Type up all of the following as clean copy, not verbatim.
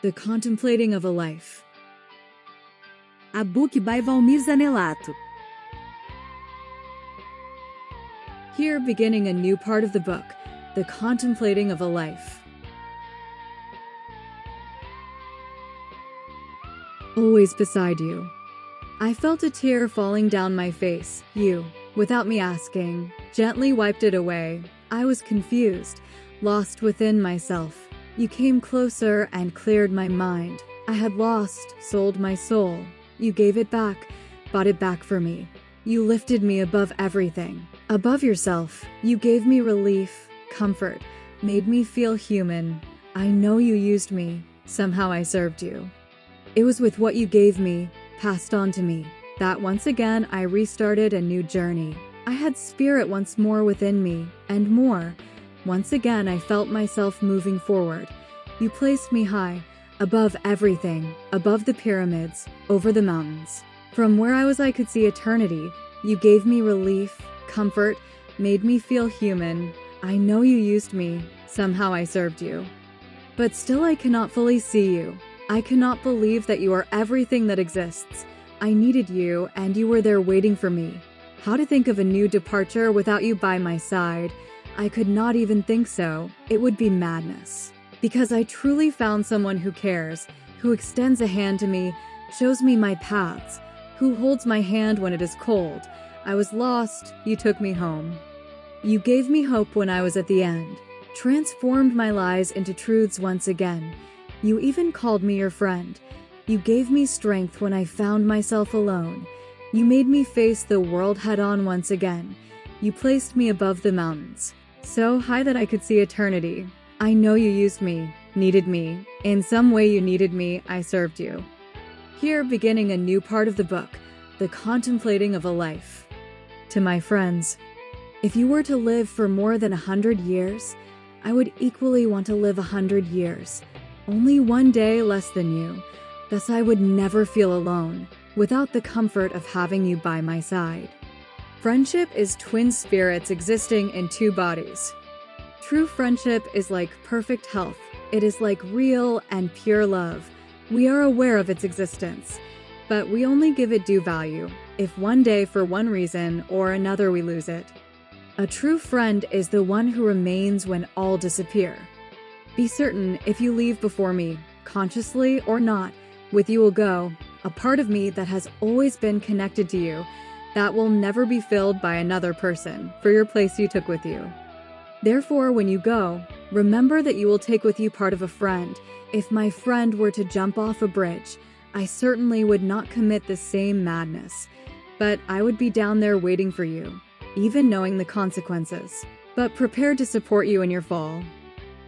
The Contemplating of a Life. A book by Valmir Zanellato. Here beginning a new part of the book, The Contemplating of a Life. Always beside you. I felt a tear falling down my face. You, without me asking, gently wiped it away. I was confused, lost within myself. You came closer and cleared my mind. I had lost, sold my soul. You gave it back, bought it back for me. You lifted me above everything. Above yourself, you gave me relief, comfort, made me feel human. I know you used me. Somehow I served you. It was with what you gave me, passed on to me, that once again I restarted a new journey. I had spirit once more within me, and more. Once again I felt myself moving forward. You placed me high, above everything, above the pyramids, over the mountains. From where I was I could see eternity. You gave me relief, comfort, made me feel human. I know you used me. Somehow I served you. But still I cannot fully see you. I cannot believe that you are everything that exists. I needed you, and you were there waiting for me. How to think of a new departure without you by my side? I could not even think so. It would be madness. Because I truly found someone who cares, who extends a hand to me, shows me my paths, who holds my hand when it is cold. I was lost, you took me home. You gave me hope when I was at the end, transformed my lies into truths once again. You even called me your friend. You gave me strength when I found myself alone. You made me face the world head-on once again. You placed me above the mountains, so high that I could see eternity. I know you used me, needed me. In some way you needed me, I served you. Here beginning a new part of the book, The Contemplating of a Life. To my friends, if you were to live for more than 100 years, I would equally want to live 100 years. Only one day less than you. Thus I would never feel alone, without the comfort of having you by my side. Friendship is twin spirits existing in two bodies. True friendship is like perfect health. It is like real and pure love. We are aware of its existence, but we only give it due value if one day for one reason or another we lose it. A true friend is the one who remains when all disappear. Be certain if you leave before me, consciously or not, with you will go a part of me that has always been connected to you, that will never be filled by another person for your place you took with you. Therefore, when you go, remember that you will take with you part of a friend. If my friend were to jump off a bridge, I certainly would not commit the same madness, but I would be down there waiting for you, even knowing the consequences, but prepared to support you in your fall.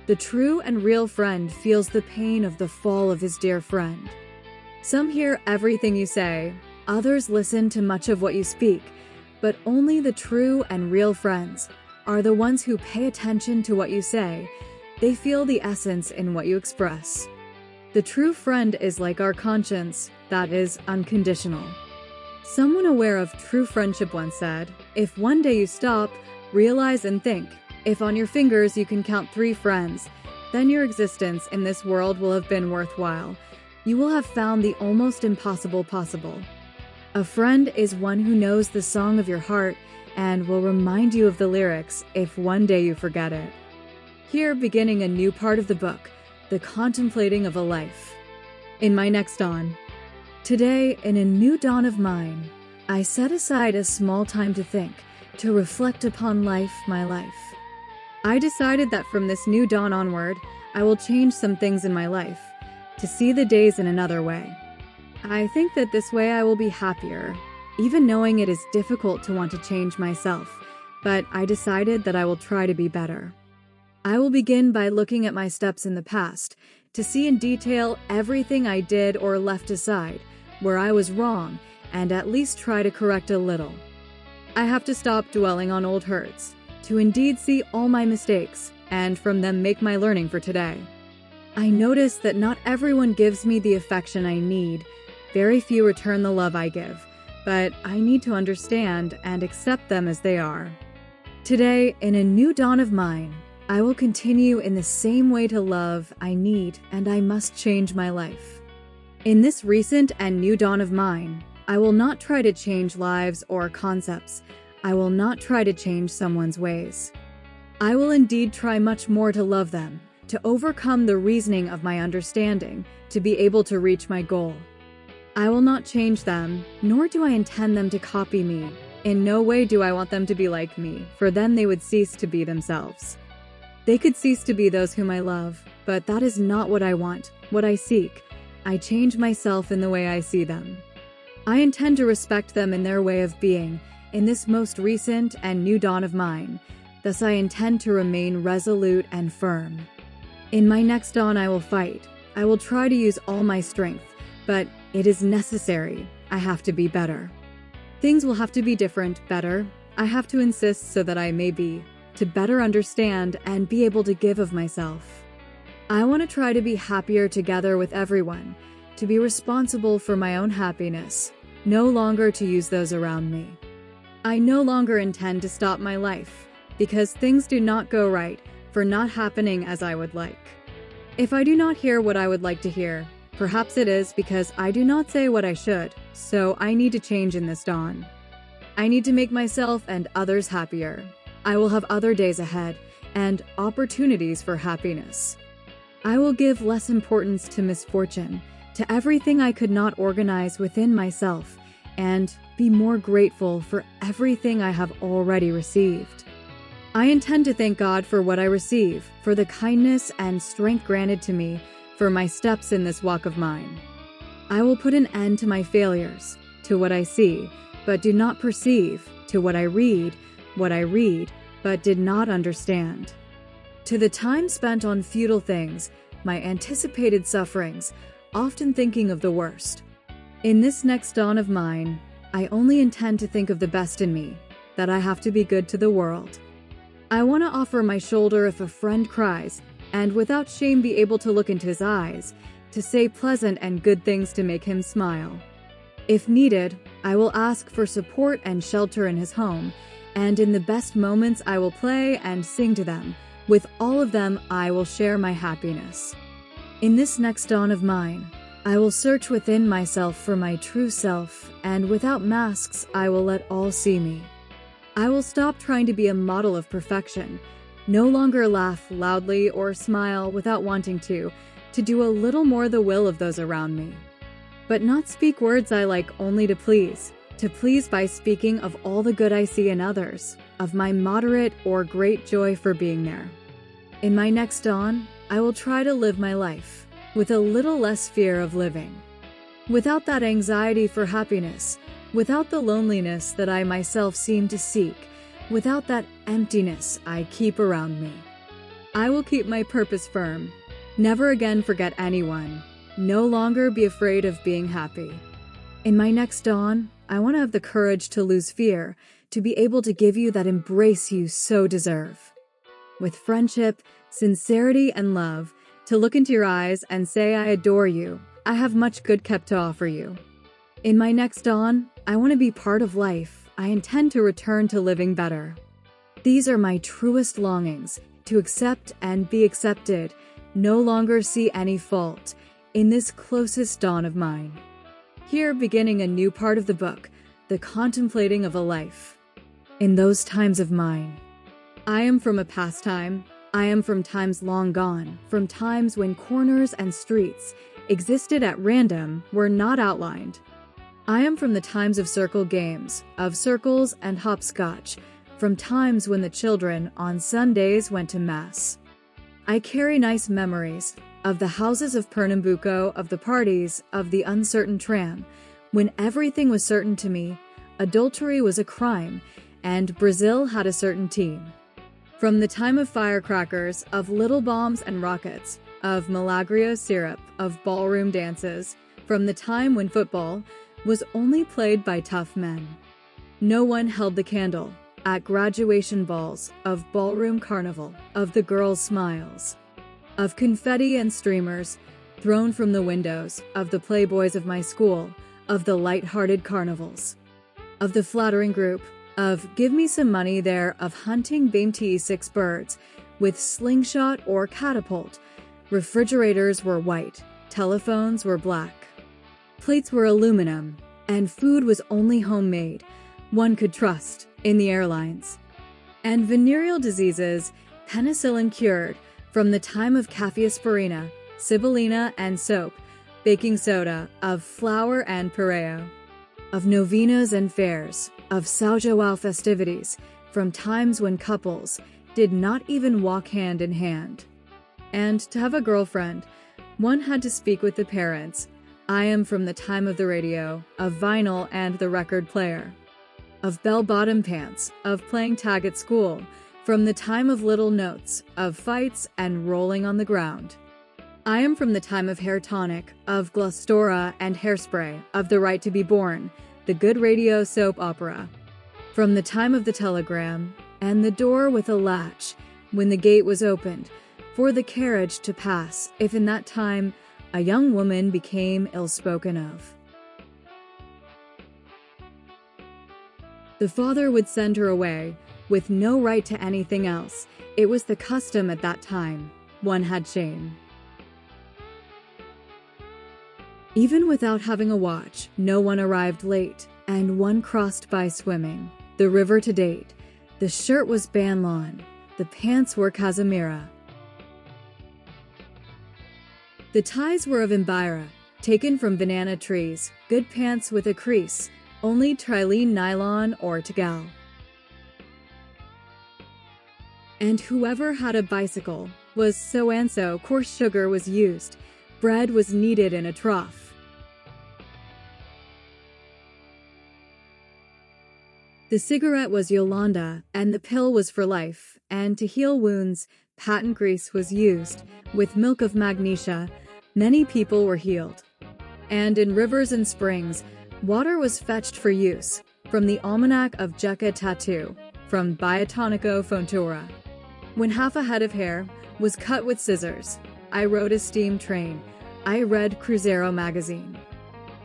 The true and real friend feels the pain of the fall of his dear friend. Some hear everything you say, others listen to much of what you speak, but only the true and real friends are the ones who pay attention to what you say. They feel the essence in what you express. The true friend is like our conscience, that is unconditional. Someone aware of true friendship once said, if one day you stop, realize and think, if on your fingers you can count 3 friends, then your existence in this world will have been worthwhile. You will have found the almost impossible possible. A friend is one who knows the song of your heart and will remind you of the lyrics if one day you forget it. Here beginning a new part of the book, The Contemplating of a Life. In my next dawn. Today, in a new dawn of mine, I set aside a small time to think, to reflect upon life, my life. I decided that from this new dawn onward, I will change some things in my life, to see the days in another way. I think that this way I will be happier, even knowing it is difficult to want to change myself, but I decided that I will try to be better. I will begin by looking at my steps in the past, to see in detail everything I did or left aside, where I was wrong, and at least try to correct a little. I have to stop dwelling on old hurts, to indeed see all my mistakes, and from them make my learning for today. I notice that not everyone gives me the affection I need. Very few return the love I give, but I need to understand and accept them as they are. Today, in a new dawn of mine, I will continue in the same way to love. I need and I must change my life. In this recent and new dawn of mine, I will not try to change lives or concepts. I will not try to change someone's ways. I will indeed try much more to love them, to overcome the reasoning of my understanding, to be able to reach my goal. I will not change them, nor do I intend them to copy me. In no way do I want them to be like me, for then they would cease to be themselves. They could cease to be those whom I love, but that is not what I want, what I seek. I change myself in the way I see them. I intend to respect them in their way of being, in this most recent and new dawn of mine. Thus I intend to remain resolute and firm. In my next dawn I will fight. I will try to use all my strength, but it is necessary. I have to be better. Things will have to be different, better. I have to insist so that I may be, to better understand and be able to give of myself. I want to try to be happier together with everyone, to be responsible for my own happiness, no longer to use those around me. I no longer intend to stop my life, because things do not go right, for not happening as I would like. If I do not hear what I would like to hear, perhaps it is because I do not say what I should, so I need to change in this dawn. I need to make myself and others happier. I will have other days ahead, and opportunities for happiness. I will give less importance to misfortune, to everything I could not organize within myself, and be more grateful for everything I have already received. I intend to thank God for what I receive, for the kindness and strength granted to me, for my steps in this walk of mine. I will put an end to my failures, to what I see, but do not perceive, to what I read, but did not understand. To the time spent on futile things, my anticipated sufferings, often thinking of the worst. In this next dawn of mine, I only intend to think of the best in me, that I have to be good to the world. I want to offer my shoulder if a friend cries, and without shame be able to look into his eyes, to say pleasant and good things to make him smile. If needed, I will ask for support and shelter in his home, and in the best moments I will play and sing to them. With all of them I will share my happiness. In this next dawn of mine, I will search within myself for my true self, and without masks I will let all see me. I will stop trying to be a model of perfection, no longer laugh loudly or smile without wanting to do a little more the will of those around me. But not speak words I like only to please by speaking of all the good I see in others, of my moderate or great joy for being there. In my next dawn, I will try to live my life with a little less fear of living, without that anxiety for happiness, without the loneliness that I myself seem to seek, without that emptiness I keep around me. I will keep my purpose firm, never again forget anyone, no longer be afraid of being happy. In my next dawn, I want to have the courage to lose fear, to be able to give you that embrace you so deserve. With friendship, sincerity, and love, to look into your eyes and say I adore you, I have much good kept to offer you. In my next dawn, I want to be part of life. I intend to return to living better. These are my truest longings, to accept and be accepted, no longer see any fault, in this closest dawn of mine. Here beginning a new part of the book, the contemplating of a life. In those times of mine, I am from a past time. I am from times long gone, from times when corners and streets existed at random, were not outlined. I am from the times of circle games, of circles and hopscotch, from times when the children on Sundays went to Mass. I carry nice memories of the houses of Pernambuco, of the parties, of the uncertain tram, when everything was certain to me, adultery was a crime, and Brazil had a certain team. From the time of firecrackers, of little bombs and rockets, of Milagro syrup, of ballroom dances, from the time when football was only played by tough men. No one held the candle at graduation balls, of ballroom carnival, of the girls' smiles, of confetti and streamers thrown from the windows, of the playboys of my school, of the light-hearted carnivals, of the flattering group, of give me some money there, of hunting 26 birds, with slingshot or catapult. Refrigerators were white, telephones were black. Plates were aluminum, and food was only homemade, one could trust, in the airlines. And venereal diseases, penicillin cured, from the time of Caffeospirina, Sibillina and soap, baking soda, of flour and pareo, of novenas and fairs, of Sao festivities, from times when couples did not even walk hand in hand. And to have a girlfriend, one had to speak with the parents. I am from the time of the radio, of vinyl and the record player, of bell-bottom pants, of playing tag at school, from the time of little notes, of fights and rolling on the ground. I am from the time of hair tonic, of Glustora and hairspray, of The Right to be Born, the good radio soap opera. From the time of the telegram, and the door with a latch, when the gate was opened, for the carriage to pass, if in that time a young woman became ill-spoken of. The father would send her away, with no right to anything else. It was the custom at that time. One had shame. Even without having a watch, no one arrived late, and one crossed by swimming. The river to date. The shirt was banlawn. The pants were casimira. The ties were of imbira, taken from banana trees, good pants with a crease, only trilene nylon or tagal. And whoever had a bicycle was so-and-so, coarse sugar was used, bread was kneaded in a trough. The cigarette was Yolanda, and the pill was for life, and to heal wounds, patent grease was used, with milk of magnesia, many people were healed. And in rivers and springs, water was fetched for use, from the almanac of Jecca Tattoo, from Biotonico Fontura. When half a head of hair was cut with scissors, I rode a steam train. I read Cruzeiro magazine.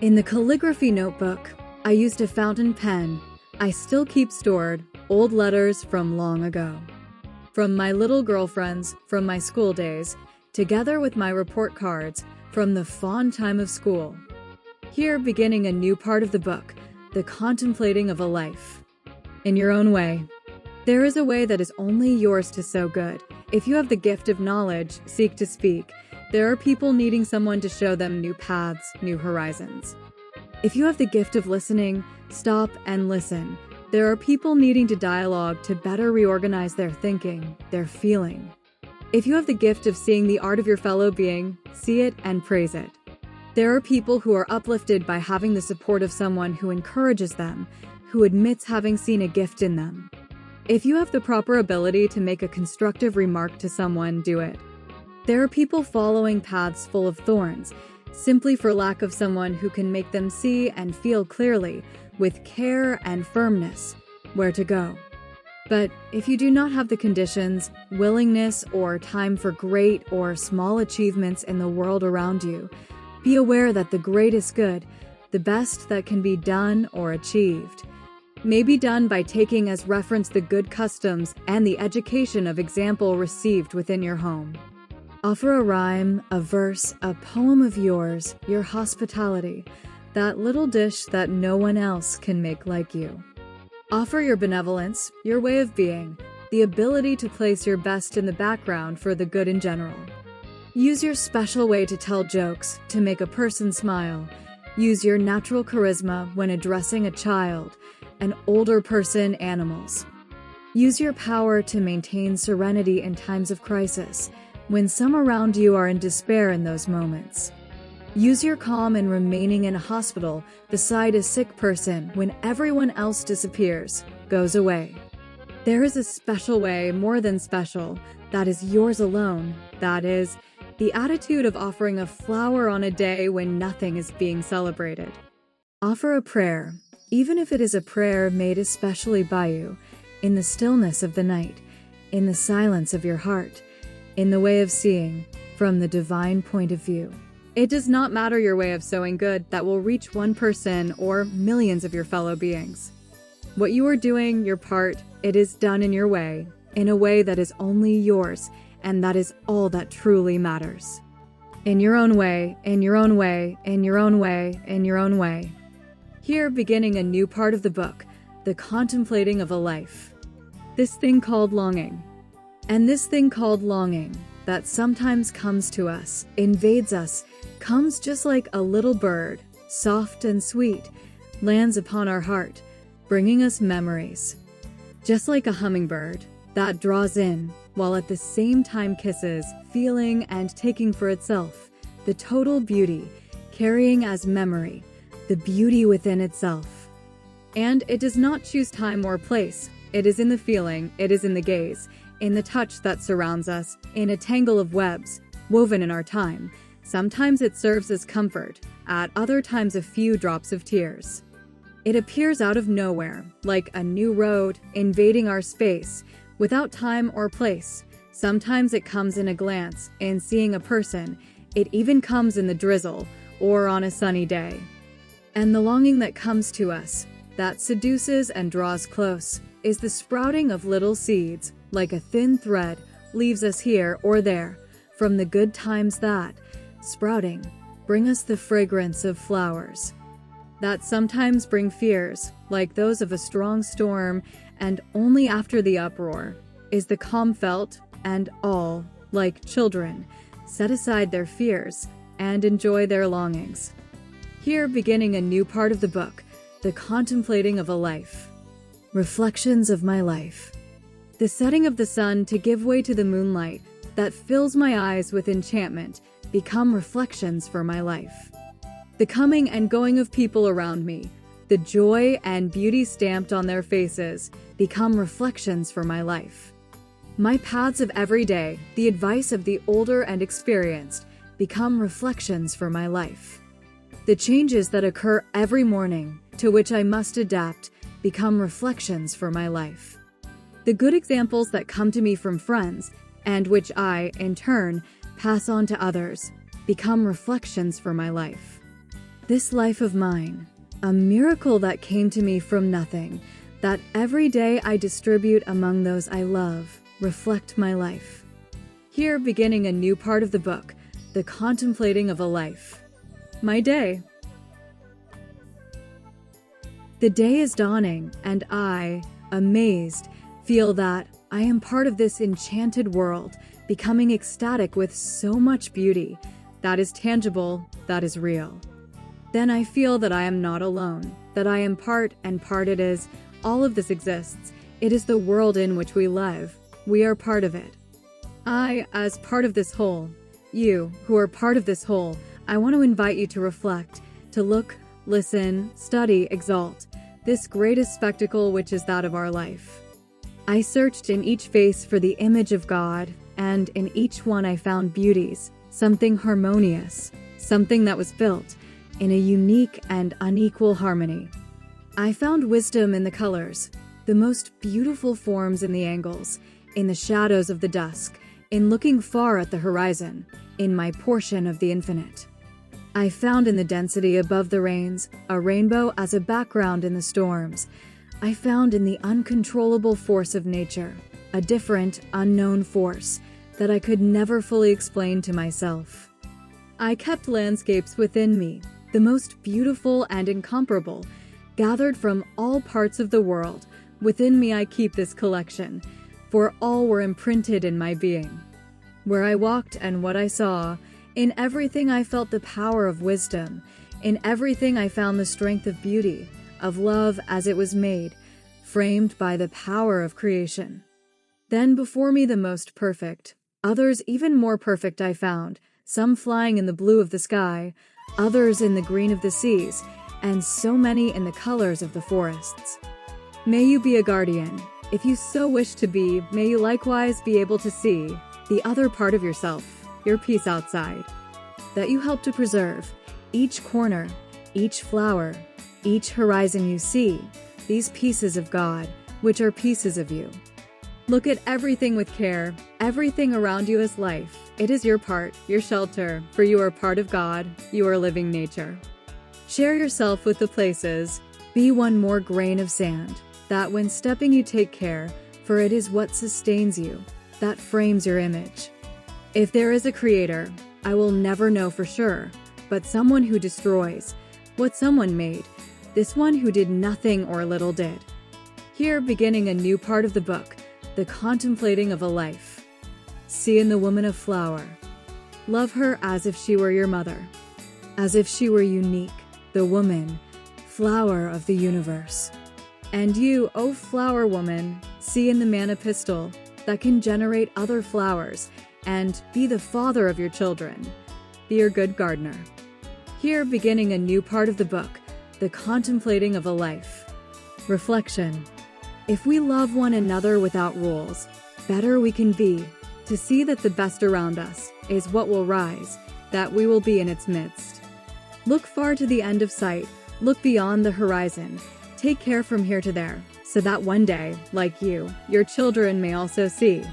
In the calligraphy notebook, I used a fountain pen. I still keep stored old letters from long ago. From my little girlfriends, from my school days, together with my report cards from the fond time of school. Here beginning a new part of the book, the contemplating of a life. In your own way. There is a way that is only yours to sow good. If you have the gift of knowledge, seek to speak. There are people needing someone to show them new paths, new horizons. If you have the gift of listening, stop and listen. There are people needing to dialogue to better reorganize their thinking, their feeling. If you have the gift of seeing the art of your fellow being, see it and praise it. There are people who are uplifted by having the support of someone who encourages them, who admits having seen a gift in them. If you have the proper ability to make a constructive remark to someone, do it. There are people following paths full of thorns, simply for lack of someone who can make them see and feel clearly, with care and firmness, where to go. But if you do not have the conditions, willingness, or time for great or small achievements in the world around you, be aware that the greatest good, the best that can be done or achieved, may be done by taking as reference the good customs and the education of example received within your home. Offer a rhyme, a verse, a poem of yours, your hospitality, that little dish that no one else can make like you. Offer your benevolence, your way of being, the ability to place your best in the background for the good in general. Use your special way to tell jokes, to make a person smile. Use your natural charisma when addressing a child, an older person, animals. Use your power to maintain serenity in times of crisis, when some around you are in despair in those moments. Use your calm in remaining in a hospital beside a sick person when everyone else disappears, goes away. There is a special way, more than special, that is yours alone. That is, the attitude of offering a flower on a day when nothing is being celebrated. Offer a prayer, even if it is a prayer made especially by you, in the stillness of the night, in the silence of your heart, in the way of seeing, from the divine point of view. It does not matter your way of sowing good that will reach one person or millions of your fellow beings. What you are doing, your part, it is done in your way, in a way that is only yours, and that is all that truly matters. In your own way, in your own way, in your own way, in your own way. Here, beginning a new part of the book, the contemplating of a life. This thing called longing. And this thing called longing, that sometimes comes to us, invades us, comes just like a little bird, soft and sweet, lands upon our heart, bringing us memories. Just like a hummingbird that draws in, while at the same time kisses, feeling and taking for itself the total beauty, carrying as memory the beauty within itself. And it does not choose time or place. It is in the feeling, it is in the gaze, in the touch that surrounds us, in a tangle of webs woven in our time. Sometimes it serves as comfort, at other times a few drops of tears. It appears out of nowhere, like a new road invading our space, without time or place. Sometimes it comes in a glance, in seeing a person. It even comes in the drizzle, or on a sunny day. And the longing that comes to us, that seduces and draws close, is the sprouting of little seeds, like a thin thread, leaves us here or there, from the good times that, sprouting, bring us the fragrance of flowers. That sometimes bring fears, like those of a strong storm, and only after the uproar is the calm felt, and all, like children, set aside their fears and enjoy their longings. Here, beginning a new part of the book, the contemplating of a life. Reflections of my life. The setting of the sun to give way to the moonlight that fills my eyes with enchantment become reflections for my life. The coming and going of people around me, the joy and beauty stamped on their faces, become reflections for my life. My paths of every day, the advice of the older and experienced, become reflections for my life. The changes that occur every morning, to which I must adapt, become reflections for my life. The good examples that come to me from friends, and which I, in turn, pass on to others, become reflections for my life. This life of mine, a miracle that came to me from nothing, that every day I distribute among those I love, reflect my life. Here, beginning a new part of the book, the contemplating of a life. My day. The day is dawning, and I, amazed, feel that I am part of this enchanted world, becoming ecstatic with so much beauty that is tangible, that is real. Then I feel that I am not alone, that I am part, and part it is. All of this exists. It is the world in which we live. We are part of it. I, as part of this whole, you, who are part of this whole, I want to invite you to reflect, to look, listen, study, exalt, this greatest spectacle which is that of our life. I searched in each face for the image of God, and in each one I found beauties, something harmonious, something that was built in a unique and unequal harmony. I found wisdom in the colors, the most beautiful forms in the angles, in the shadows of the dusk, in looking far at the horizon, in my portion of the infinite. I found in the density above the rains, a rainbow as a background in the storms. I found in the uncontrollable force of nature, a different, unknown force that I could never fully explain to myself. I kept landscapes within me, the most beautiful and incomparable, gathered from all parts of the world. Within me I keep this collection, for all were imprinted in my being. Where I walked and what I saw, in everything I felt the power of wisdom. In everything I found the strength of beauty, of love as it was made, framed by the power of creation. Then before me the most perfect, others even more perfect I found, some flying in the blue of the sky, others in the green of the seas, and so many in the colors of the forests. May you be a guardian. If you so wish to be, may you likewise be able to see the other part of yourself, your peace outside, that you help to preserve each corner, each flower, each horizon you see, these pieces of God, which are pieces of you. Look at everything with care. Everything around you is life. It is your part, your shelter, for you are part of God, you are living nature. Share yourself with the places. Be one more grain of sand, that when stepping you take care, for it is what sustains you, that frames your image. If there is a creator, I will never know for sure, but someone who destroys what someone made, this one who did nothing or little did. Here, beginning a new part of the book, the contemplating of a life. See in the woman a flower. Love her as if she were your mother, as if she were unique, the woman, flower of the universe. And you, O flower woman, see in the man a pistil that can generate other flowers and be the father of your children. Be your good gardener. Here, beginning a new part of the book, the contemplating of a life. Reflection. If we love one another without rules, better we can be, to see that the best around us is what will rise, that we will be in its midst. Look far to the end of sight, look beyond the horizon, take care from here to there, so that one day, like you, your children may also see.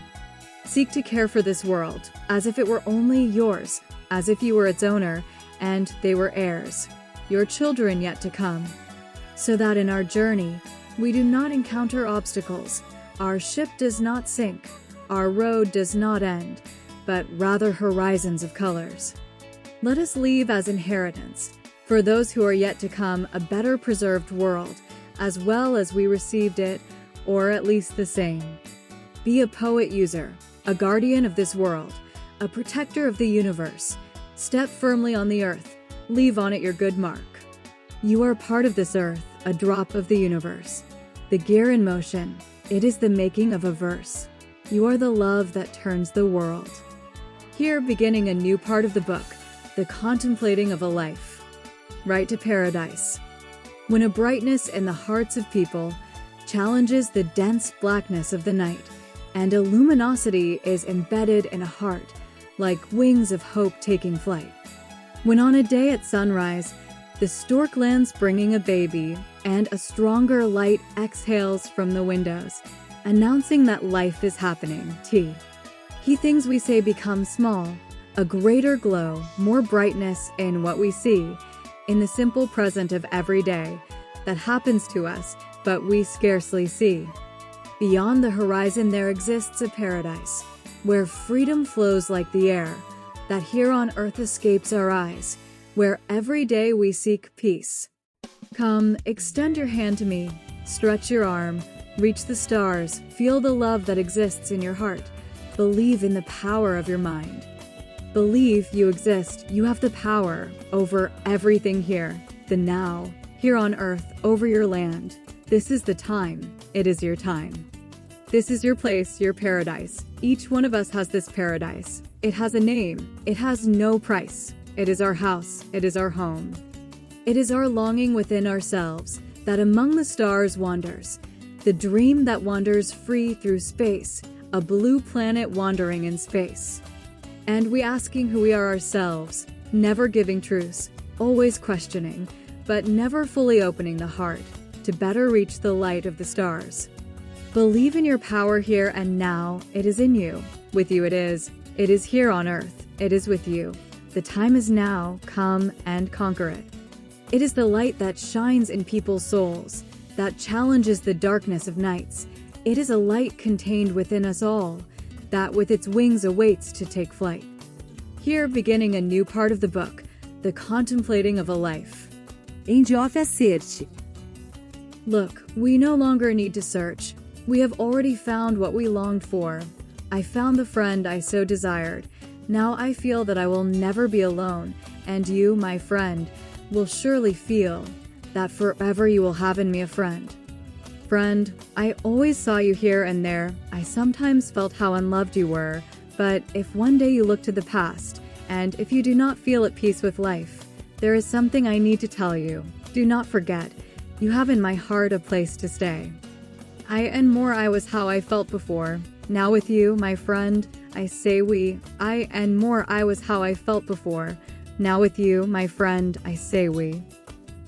Seek to care for this world, as if it were only yours, as if you were its owner, and they were heirs, your children yet to come, so that in our journey, we do not encounter obstacles, our ship does not sink, our road does not end, but rather horizons of colors. Let us leave as inheritance, for those who are yet to come, a better preserved world, as well as we received it, or at least the same. Be a poet user, a guardian of this world, a protector of the universe. Step firmly on the earth, leave on it your good mark. You are part of this earth, a drop of the universe. The gear in motion, it is the making of a verse. You are the love that turns the world. Here, beginning a new part of the book, the contemplating of a life. Right to paradise. When a brightness in the hearts of people challenges the dense blackness of the night, and a luminosity is embedded in a heart, like wings of hope taking flight. When on a day at sunrise, the stork lands bringing a baby, and a stronger light exhales from the windows, announcing that life is happening. He things we say become small, a greater glow, more brightness in what we see, in the simple present of every day that happens to us, but we scarcely see. Beyond the horizon there exists a paradise, where freedom flows like the air, that here on earth escapes our eyes, where every day we seek peace. Come, extend your hand to me, stretch your arm, reach the stars, feel the love that exists in your heart, believe in the power of your mind. Believe you exist, you have the power over everything here, the now, here on earth, over your land. This is the time, it is your time. This is your place, your paradise. Each one of us has this paradise. It has a name, it has no price. It is our house, it is our home. It is our longing within ourselves that among the stars wanders, the dream that wanders free through space, a blue planet wandering in space. And we asking who we are ourselves, never giving truce, always questioning, but never fully opening the heart to better reach the light of the stars. Believe in your power here and now, it is in you. With you it is here on earth, it is with you. The time is now, come and conquer it. It is the light that shines in people's souls, that challenges the darkness of nights. It is a light contained within us all, that with its wings awaits to take flight. Here, beginning a new part of the book, the contemplating of a life. End of assert. Look, we no longer need to search. We have already found what we longed for. I found the friend I so desired. Now I feel that I will never be alone, and you, my friend, will surely feel that forever you will have in me a friend. Friend, I always saw you here and there. I sometimes felt how unloved you were, but if one day you look to the past, and if you do not feel at peace with life, there is something I need to tell you. Do not forget, you have in my heart a place to stay. I and more I was how I felt before. Now with you, my friend, I say we. I and more I was how I felt before. Now with you, my friend, I say we.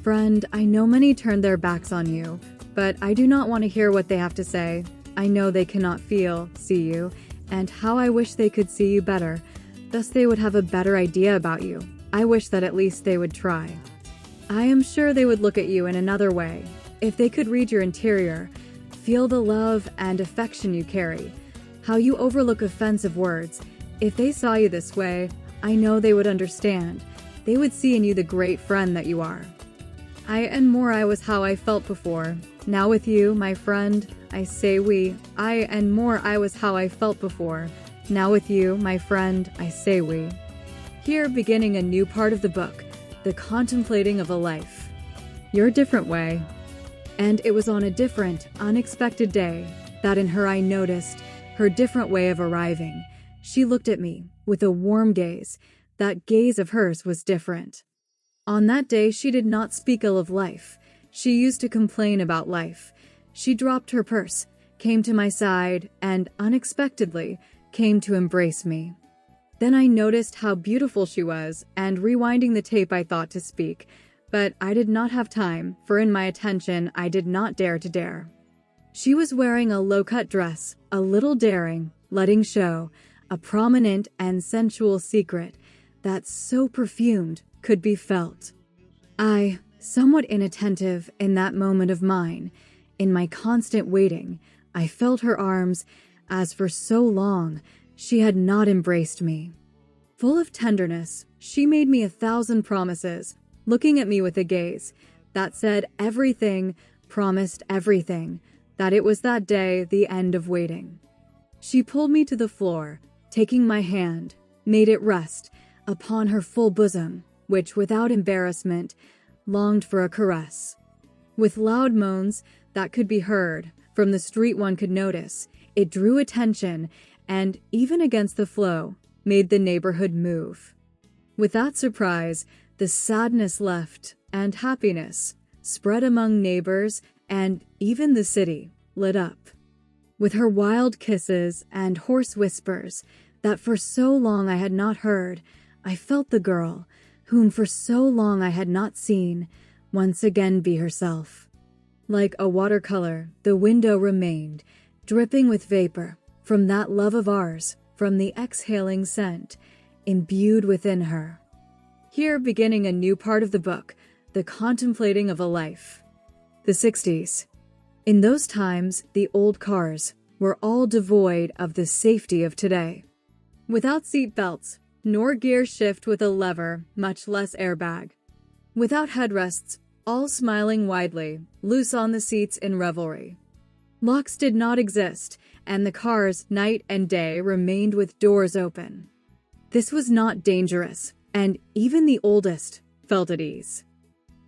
Friend, I know many turned their backs on you, but I do not want to hear what they have to say. I know they cannot feel, see you, and how I wish they could see you better. Thus they would have a better idea about you. I wish that at least they would try. I am sure they would look at you in another way. If they could read your interior, feel the love and affection you carry, how you overlook offensive words. If they saw you this way, I know they would understand. They would see in you the great friend that you are. I was how I felt before. Now with you, my friend, I say we. I was how I felt before. Now with you, my friend, I say we. Here beginning a new part of the book, the contemplating of a life. Your different way. And it was on a different, unexpected day that in her I noticed her different way of arriving. She looked at me with a warm gaze. That gaze of hers was different. On that day, she did not speak ill of life. She used to complain about life. She dropped her purse, came to my side, and unexpectedly came to embrace me. Then I noticed how beautiful she was, and rewinding the tape I thought to speak, but I did not have time, for in my attention I did not dare to dare. She was wearing a low-cut dress, a little daring, letting show, a prominent and sensual secret that so perfumed could be felt. I, somewhat inattentive in that moment of mine, in my constant waiting, I felt her arms, as for so long she had not embraced me. Full of tenderness, she made me 1,000 promises, looking at me with a gaze that said everything, promised everything, that it was that day the end of waiting. She pulled me to the floor, taking my hand, made it rest upon her full bosom, which without embarrassment longed for a caress. With loud moans that could be heard from the street one could notice, it drew attention and, even against the flow, made the neighborhood move. With that surprise, the sadness left and happiness spread among neighbors, and even the city lit up. With her wild kisses and hoarse whispers that for so long I had not heard, I felt the girl, whom for so long I had not seen, once again be herself. Like a watercolor, the window remained, dripping with vapor from that love of ours, from the exhaling scent, imbued within her. Here beginning a new part of the book, the contemplating of a life. The 60s. In those times, the old cars were all devoid of the safety of today. Without seat belts, nor gear shift with a lever, much less airbag. Without headrests, all smiling widely, loose on the seats in revelry. Locks did not exist, and the cars, night and day, remained with doors open. This was not dangerous, and even the oldest felt at ease.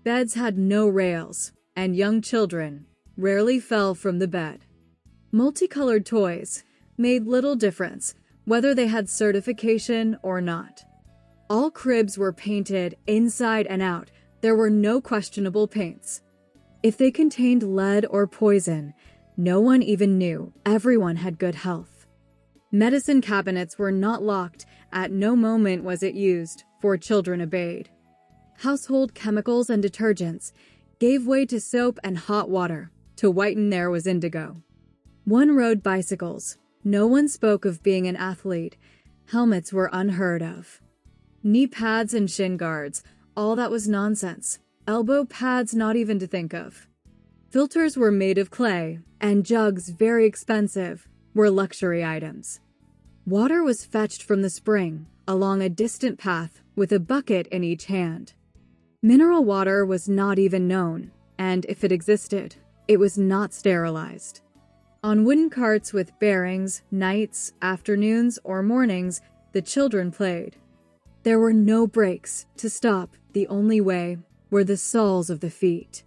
Beds had no rails, and young children rarely fell from the bed. Multicolored toys made little difference whether they had certification or not. All cribs were painted inside and out. There were no questionable paints. If they contained lead or poison, no one even knew. Everyone had good health. Medicine cabinets were not locked. At no moment was it used, for children obeyed. Household chemicals and detergents gave way to soap and hot water. To whiten there was indigo. One rode bicycles. No one spoke of being an athlete. Helmets were unheard of. Knee pads and shin guards, all that was nonsense. Elbow pads not even to think of. Filters were made of clay, and jugs, very expensive, were luxury items. Water was fetched from the spring, along a distant path, with a bucket in each hand. Mineral water was not even known, and if it existed, it was not sterilized. On wooden carts with bearings, nights, afternoons, or mornings, the children played. There were no brakes to stop. The only way were the soles of the feet.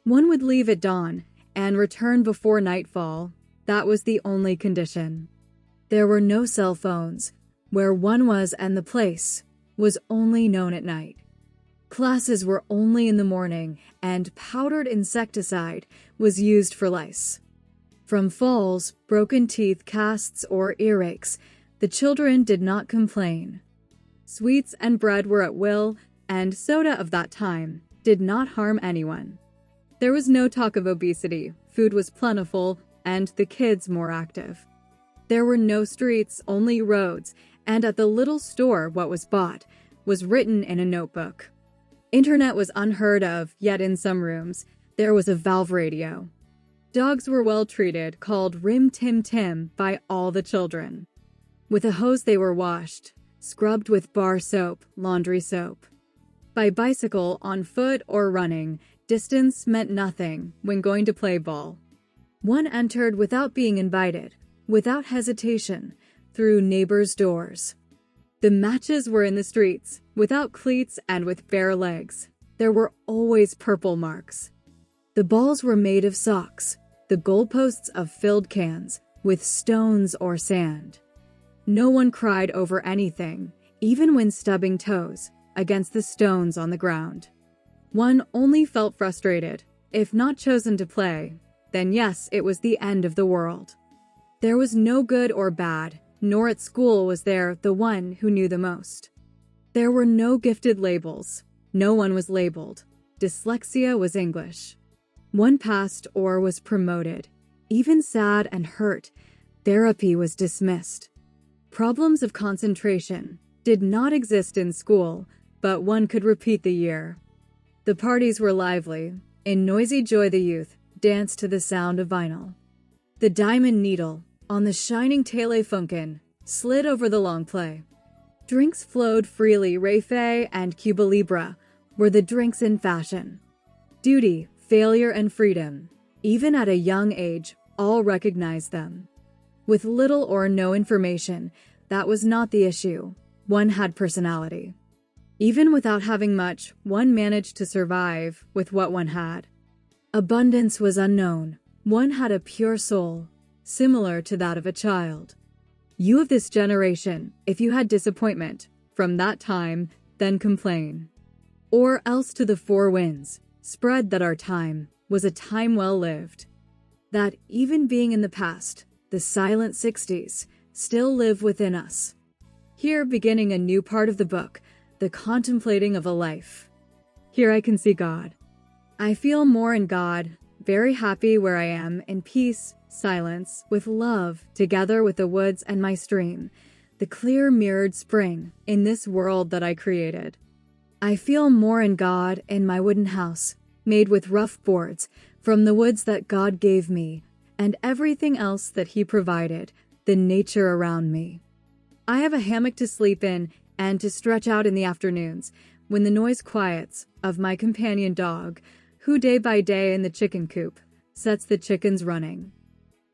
One would leave at dawn and return before nightfall. That was the only condition. There were no cell phones. Where one was and the place was only known at night. Classes were only in the morning, and powdered insecticide was used for lice. From falls, broken teeth, casts, or earaches, the children did not complain. Sweets and bread were at will, and soda of that time did not harm anyone. There was no talk of obesity, food was plentiful, and the kids more active. There were no streets, only roads, and at the little store what was bought was written in a notebook. Internet was unheard of, yet in some rooms there was a valve radio. Dogs were well treated, called Rim Tim Tim by all the children. With a hose they were washed, scrubbed with bar soap, laundry soap. By bicycle, on foot, or running, distance meant nothing when going to play ball. One entered without being invited, without hesitation, through neighbors' doors. The matches were in the streets, without cleats and with bare legs. There were always purple marks. The balls were made of socks, the goalposts of filled cans, with stones or sand. No one cried over anything, even when stubbing toes against the stones on the ground. One only felt frustrated. If not chosen to play, then yes, it was the end of the world. There was no good or bad, nor at school was there the one who knew the most. There were no gifted labels. No one was labeled. Dyslexia was English. One passed or was promoted. Even sad and hurt, therapy was dismissed. Problems of concentration did not exist in school, but one could repeat the year. The parties were lively. In noisy joy the youth danced to the sound of vinyl. The diamond needle on the shining Telefunken slid over the long play. Drinks flowed freely. Refe and Cuba Libre were the drinks in fashion. Duty, failure, and freedom, even at a young age, all recognized them. With little or no information, that was not the issue. One had personality. Even without having much, one managed to survive with what one had. Abundance was unknown. One had a pure soul, similar to that of a child. You of this generation, if you had disappointment from that time, then complain. Or else to the four winds, spread that our time was a time well lived. That even being in the past, the silent 60s still live within us. Here beginning a new part of the book, the contemplating of a life. Here I can see God. I feel more in God, very happy where I am, in peace, silence, with love, together with the woods and my stream, the clear mirrored spring in this world that I created. I feel more in God in my wooden house, made with rough boards from the woods that God gave me, and everything else that He provided, the nature around me. I have a hammock to sleep in and to stretch out in the afternoons, when the noise quiets, of my companion dog, who day by day in the chicken coop sets the chickens running.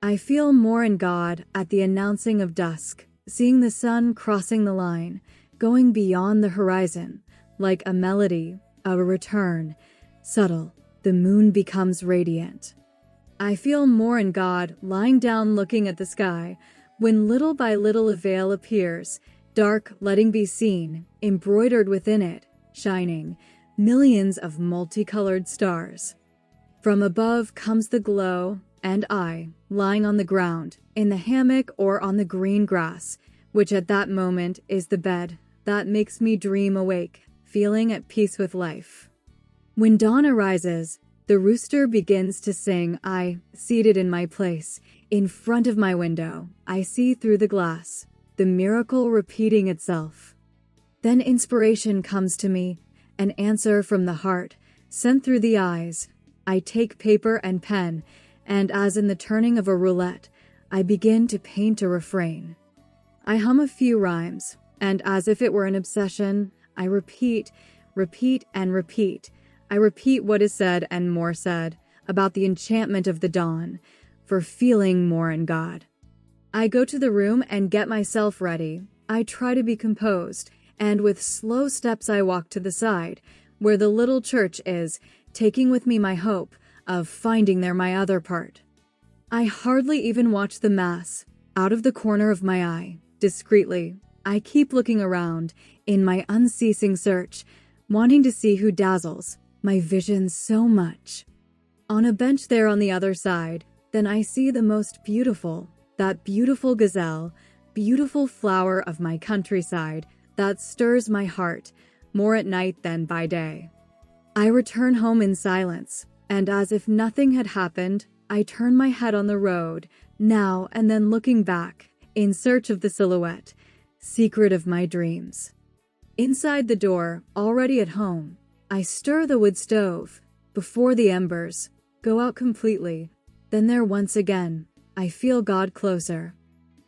I feel more in God at the announcing of dusk, seeing the sun crossing the line, going beyond the horizon, like a melody, a return, subtle, the moon becomes radiant. I feel more in God lying down looking at the sky, when little by little a veil appears, dark letting be seen, embroidered within it, shining, millions of multicolored stars. From above comes the glow, and I, lying on the ground, in the hammock or on the green grass, which at that moment is the bed that makes me dream awake, feeling at peace with life. When dawn arises, the rooster begins to sing. I, seated in my place, in front of my window, I see through the glass, the miracle repeating itself. Then inspiration comes to me, an answer from the heart, sent through the eyes. I take paper and pen, and as in the turning of a roulette, I begin to paint a refrain. I hum a few rhymes, and as if it were an obsession, I repeat, and repeat. I repeat what is said and more said about the enchantment of the dawn, for feeling more in God. I go to the room and get myself ready. I try to be composed, and with slow steps I walk to the side, where the little church is, taking with me my hope of finding there my other part. I hardly even watch the Mass, out of the corner of my eye, discreetly. I keep looking around, in my unceasing search, wanting to see who dazzles my vision so much. On a bench there on the other side, then I see the most beautiful, that beautiful gazelle, beautiful flower of my countryside, that stirs my heart, more at night than by day. I return home in silence, and as if nothing had happened, I turn my head on the road, now and then looking back, in search of the silhouette, secret of my dreams. Inside the door, already at home, I stir the wood stove, before the embers go out completely. Then there once again, I feel God closer.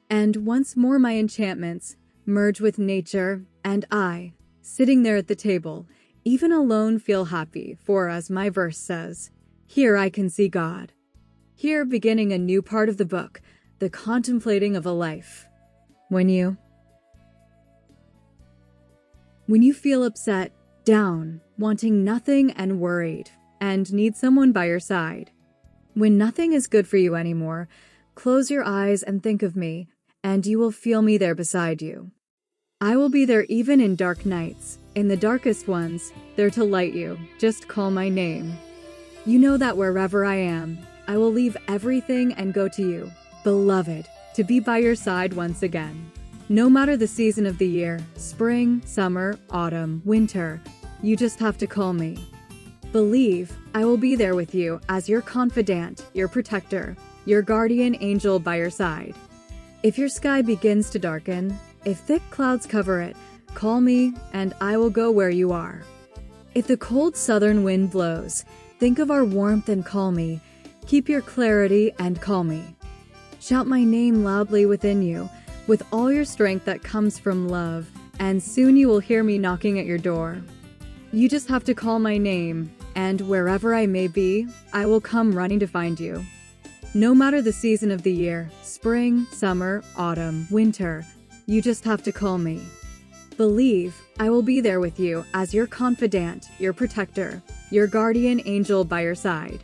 And once more my enchantments merge with nature, and I, sitting there at the table, even alone feel happy, for as my verse says, here I can see God. Here beginning a new part of the book, the contemplating of a life. When you feel upset, down, wanting nothing and worried, and need someone by your side. When nothing is good for you anymore, close your eyes and think of me, and you will feel me there beside you. I will be there even in dark nights, in the darkest ones, there to light you. Just call my name. You know that wherever I am, I will leave everything and go to you, beloved, to be by your side once again. No matter the season of the year, spring, summer, autumn, winter, you just have to call me. Believe, I will be there with you as your confidant, your protector, your guardian angel by your side. If your sky begins to darken, if thick clouds cover it, call me and I will go where you are. If the cold southern wind blows, think of our warmth and call me. Keep your clarity and call me. Shout my name loudly within you, with all your strength that comes from love, and soon you will hear me knocking at your door. You just have to call my name, and wherever I may be, I will come running to find you. No matter the season of the year, spring, summer, autumn, winter, you just have to call me. Believe, I will be there with you as your confidant, your protector, your guardian angel by your side.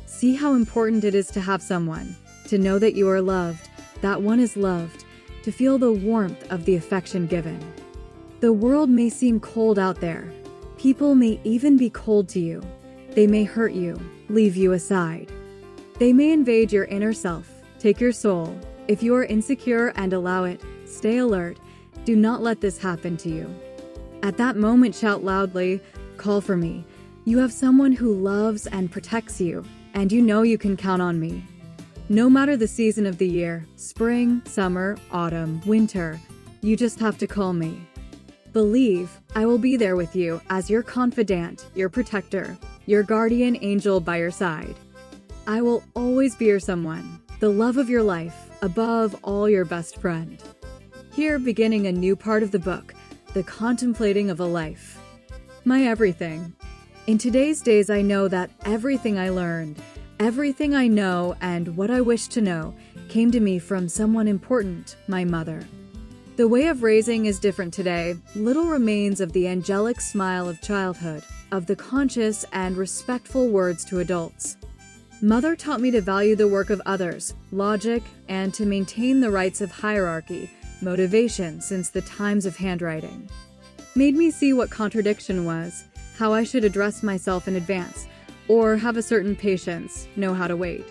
See how important it is to have someone, to know that you are loved, that one is loved, to feel the warmth of the affection given. The world may seem cold out there. People may even be cold to you. They may hurt you, leave you aside. They may invade your inner self, take your soul. If you are insecure and allow it, stay alert. Do not let this happen to you. At that moment, shout loudly, call for me. You have someone who loves and protects you, and you know you can count on me. No matter the season of the year, spring, summer, autumn, winter, you just have to call me. Believe, I will be there with you as your confidant, your protector, your guardian angel by your side. I will always be your someone, the love of your life, above all your best friend. Here beginning a new part of the book, the contemplating of a life. My everything. In today's days, I know that everything I learned, everything I know and what I wish to know came to me from someone important, my mother. The way of raising is different today. Little remains of the angelic smile of childhood, of the conscious and respectful words to adults. Mother taught me to value the work of others, logic, and to maintain the rights of hierarchy, motivation since the times of handwriting. Made me see what contradiction was, how I should address myself in advance, or have a certain patience, know how to wait.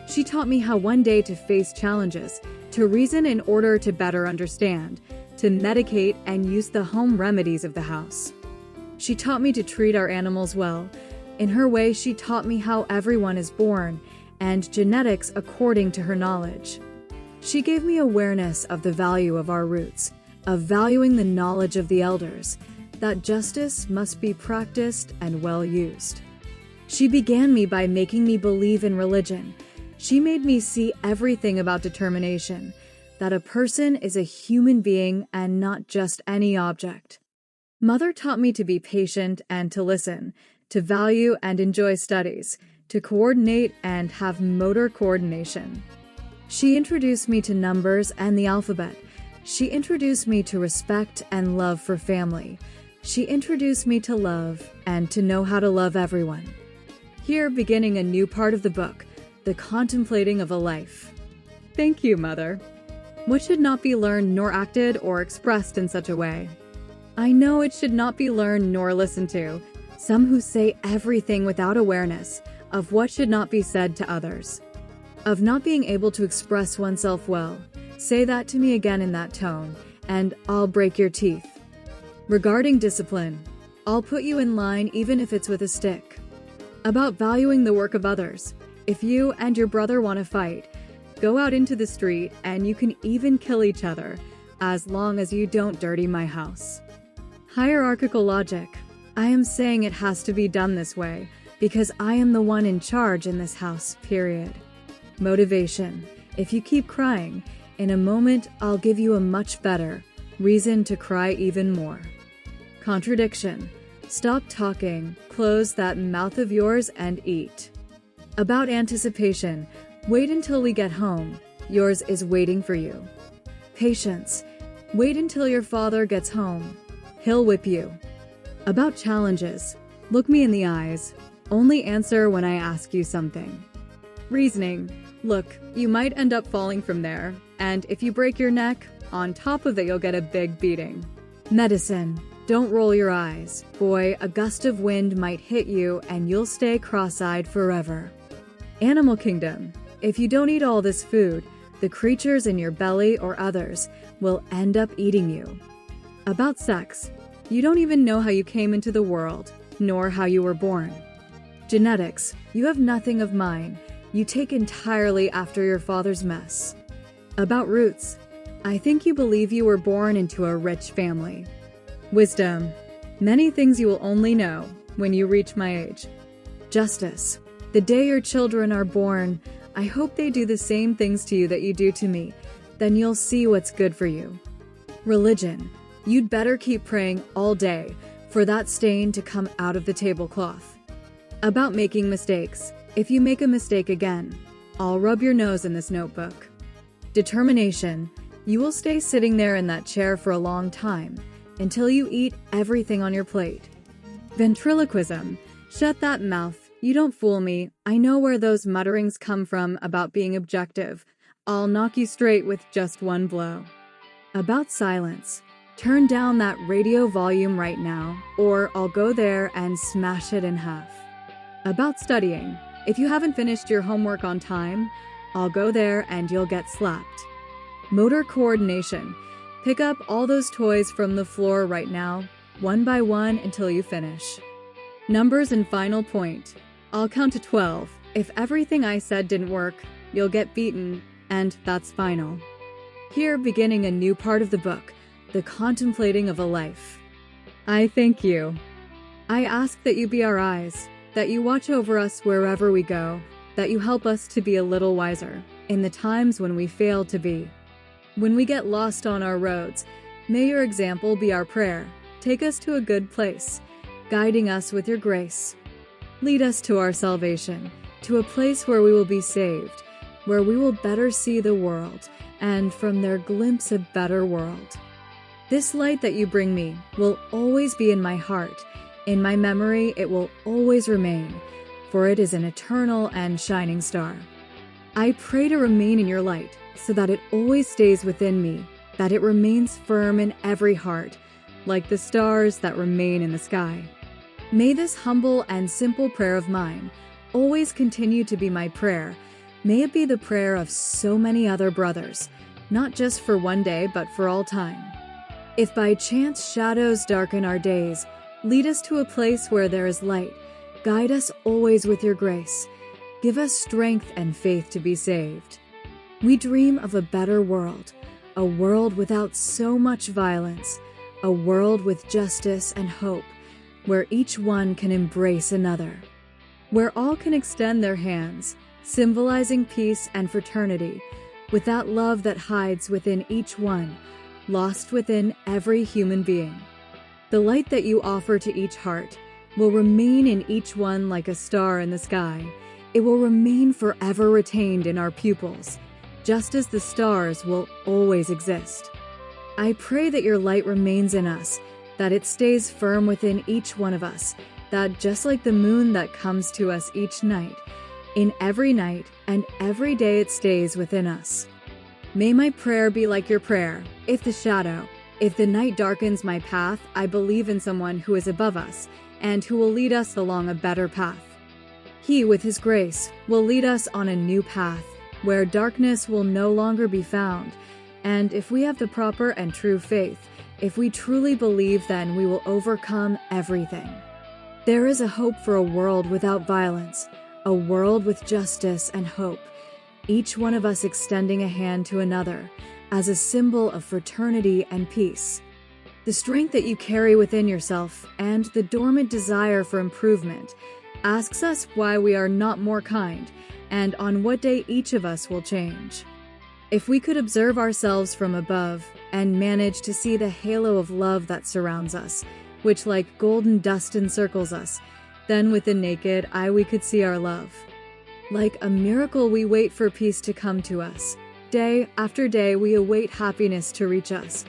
She taught me how one day to face challenges, to reason in order to better understand, to medicate and use the home remedies of the house. She taught me to treat our animals well. In her way, she taught me how everyone is born, and genetics according to her knowledge. She gave me awareness of the value of our roots, of valuing the knowledge of the elders, that justice must be practiced and well used. She began me by making me believe in religion. She made me see everything about determination, that a person is a human being and not just any object. Mother taught me to be patient and to listen, to value and enjoy studies, to coordinate and have motor coordination. She introduced me to numbers and the alphabet. She introduced me to respect and love for family. She introduced me to love and to know how to love everyone. Here beginning a new part of the book, the contemplating of a life. Thank you, Mother. What should not be learned nor acted or expressed in such a way? I know it should not be learned nor listened to. Some who say everything without awareness of what should not be said to others. Of not being able to express oneself well. Say that to me again in that tone, and I'll break your teeth. Regarding discipline, I'll put you in line even if it's with a stick. About valuing the work of others. If you and your brother want to fight, go out into the street and you can even kill each other, as long as you don't dirty my house. Hierarchical logic. I am saying it has to be done this way, because I am the one in charge in this house, period. Motivation. If you keep crying, in a moment I'll give you a much better reason to cry even more. Contradiction. Stop talking, close that mouth of yours and eat. About anticipation. Wait until we get home. Yours is waiting for you. Patience. Wait until your father gets home. He'll whip you. About challenges. Look me in the eyes. Only answer when I ask you something. Reasoning. Look, you might end up falling from there, and if you break your neck, on top of it you'll get a big beating. Medicine. Don't roll your eyes. Boy, a gust of wind might hit you and you'll stay cross-eyed forever. Animal kingdom. If you don't eat all this food, the creatures in your belly or others will end up eating you. About sex. You don't even know how you came into the world, nor how you were born. Genetics. You have nothing of mine. You take entirely after your father's mess. About roots. I think you believe you were born into a rich family. Wisdom. Many things you will only know when you reach my age. Justice. The day your children are born, I hope they do the same things to you that you do to me. Then you'll see what's good for you. Religion. You'd better keep praying all day for that stain to come out of the tablecloth. About making mistakes. If you make a mistake again, I'll rub your nose in this notebook. Determination. You will stay sitting there in that chair for a long time, until you eat everything on your plate. Ventriloquism. Shut that mouth. You don't fool me. I know where those mutterings come from about being objective. I'll knock you straight with just one blow. About silence. Turn down that radio volume right now, or I'll go there and smash it in half. About studying. If you haven't finished your homework on time, I'll go there and you'll get slapped. Motor coordination. Pick up all those toys from the floor right now, one by one until you finish. Numbers and final point. I'll count to 12. If everything I said didn't work, you'll get beaten, and that's final. Here beginning a new part of the book, the contemplating of a life. I thank you. I ask that you be our eyes, that you watch over us wherever we go, that you help us to be a little wiser in the times when we fail to be. When we get lost on our roads, may your example be our prayer. Take us to a good place, guiding us with your grace. Lead us to our salvation, to a place where we will be saved, where we will better see the world, and from there glimpse a better world. This light that you bring me will always be in my heart. In my memory, it will always remain, for it is an eternal and shining star. I pray to remain in your light, so that it always stays within me, that it remains firm in every heart, like the stars that remain in the sky. May this humble and simple prayer of mine always continue to be my prayer. May it be the prayer of so many other brothers, not just for one day, but for all time. If by chance shadows darken our days, lead us to a place where there is light. Guide us always with your grace. Give us strength and faith to be saved. We dream of a better world, a world without so much violence, a world with justice and hope, where each one can embrace another, where all can extend their hands, symbolizing peace and fraternity, with that love that hides within each one, lost within every human being. The light that you offer to each heart will remain in each one like a star in the sky. It will remain forever retained in our pupils, just as the stars will always exist. I pray that your light remains in us, that it stays firm within each one of us, that just like the moon that comes to us each night, in every night and every day it stays within us. May my prayer be like your prayer. If the night darkens my path, I believe in someone who is above us and who will lead us along a better path. He, with his grace, will lead us on a new path where darkness will no longer be found. And if we have the proper and true faith, if we truly believe, then we will overcome everything. There is a hope for a world without violence, a world with justice and hope, each one of us extending a hand to another as a symbol of fraternity and peace. The strength that you carry within yourself and the dormant desire for improvement, asks us why we are not more kind, and on what day each of us will change. If we could observe ourselves from above and manage to see the halo of love that surrounds us, which like golden dust encircles us, then with the naked eye we could see our love. Like a miracle, we wait for peace to come to us. Day after day, we await happiness to reach us.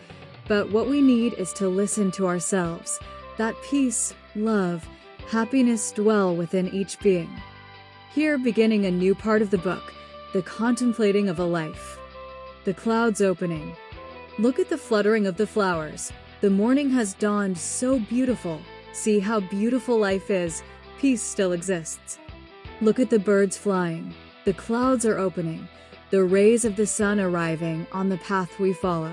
But what we need is to listen to ourselves. That peace, love, happiness dwell within each being. Here, beginning a new part of the book, the contemplating of a life. The clouds opening. Look at the fluttering of the flowers. The morning has dawned so beautiful. See how beautiful life is. Peace still exists. Look at the birds flying. The clouds are opening. The rays of the sun arriving on the path we follow.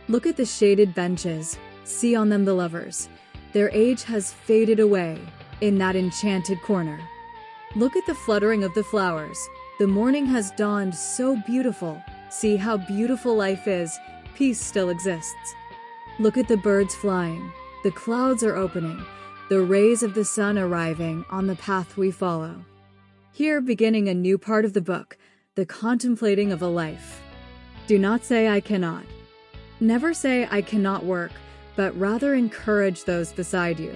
Look at the shaded benches. See on them the lovers. Their age has faded away in that enchanted corner. Look at the fluttering of the flowers. The morning has dawned so beautiful. See how beautiful life is. Peace still exists. Look at the birds flying. The clouds are opening. The rays of the sun arriving on the path we follow. Here, beginning a new part of the book, the contemplating of a life. Do not say I cannot. Never say I cannot work, but rather encourage those beside you.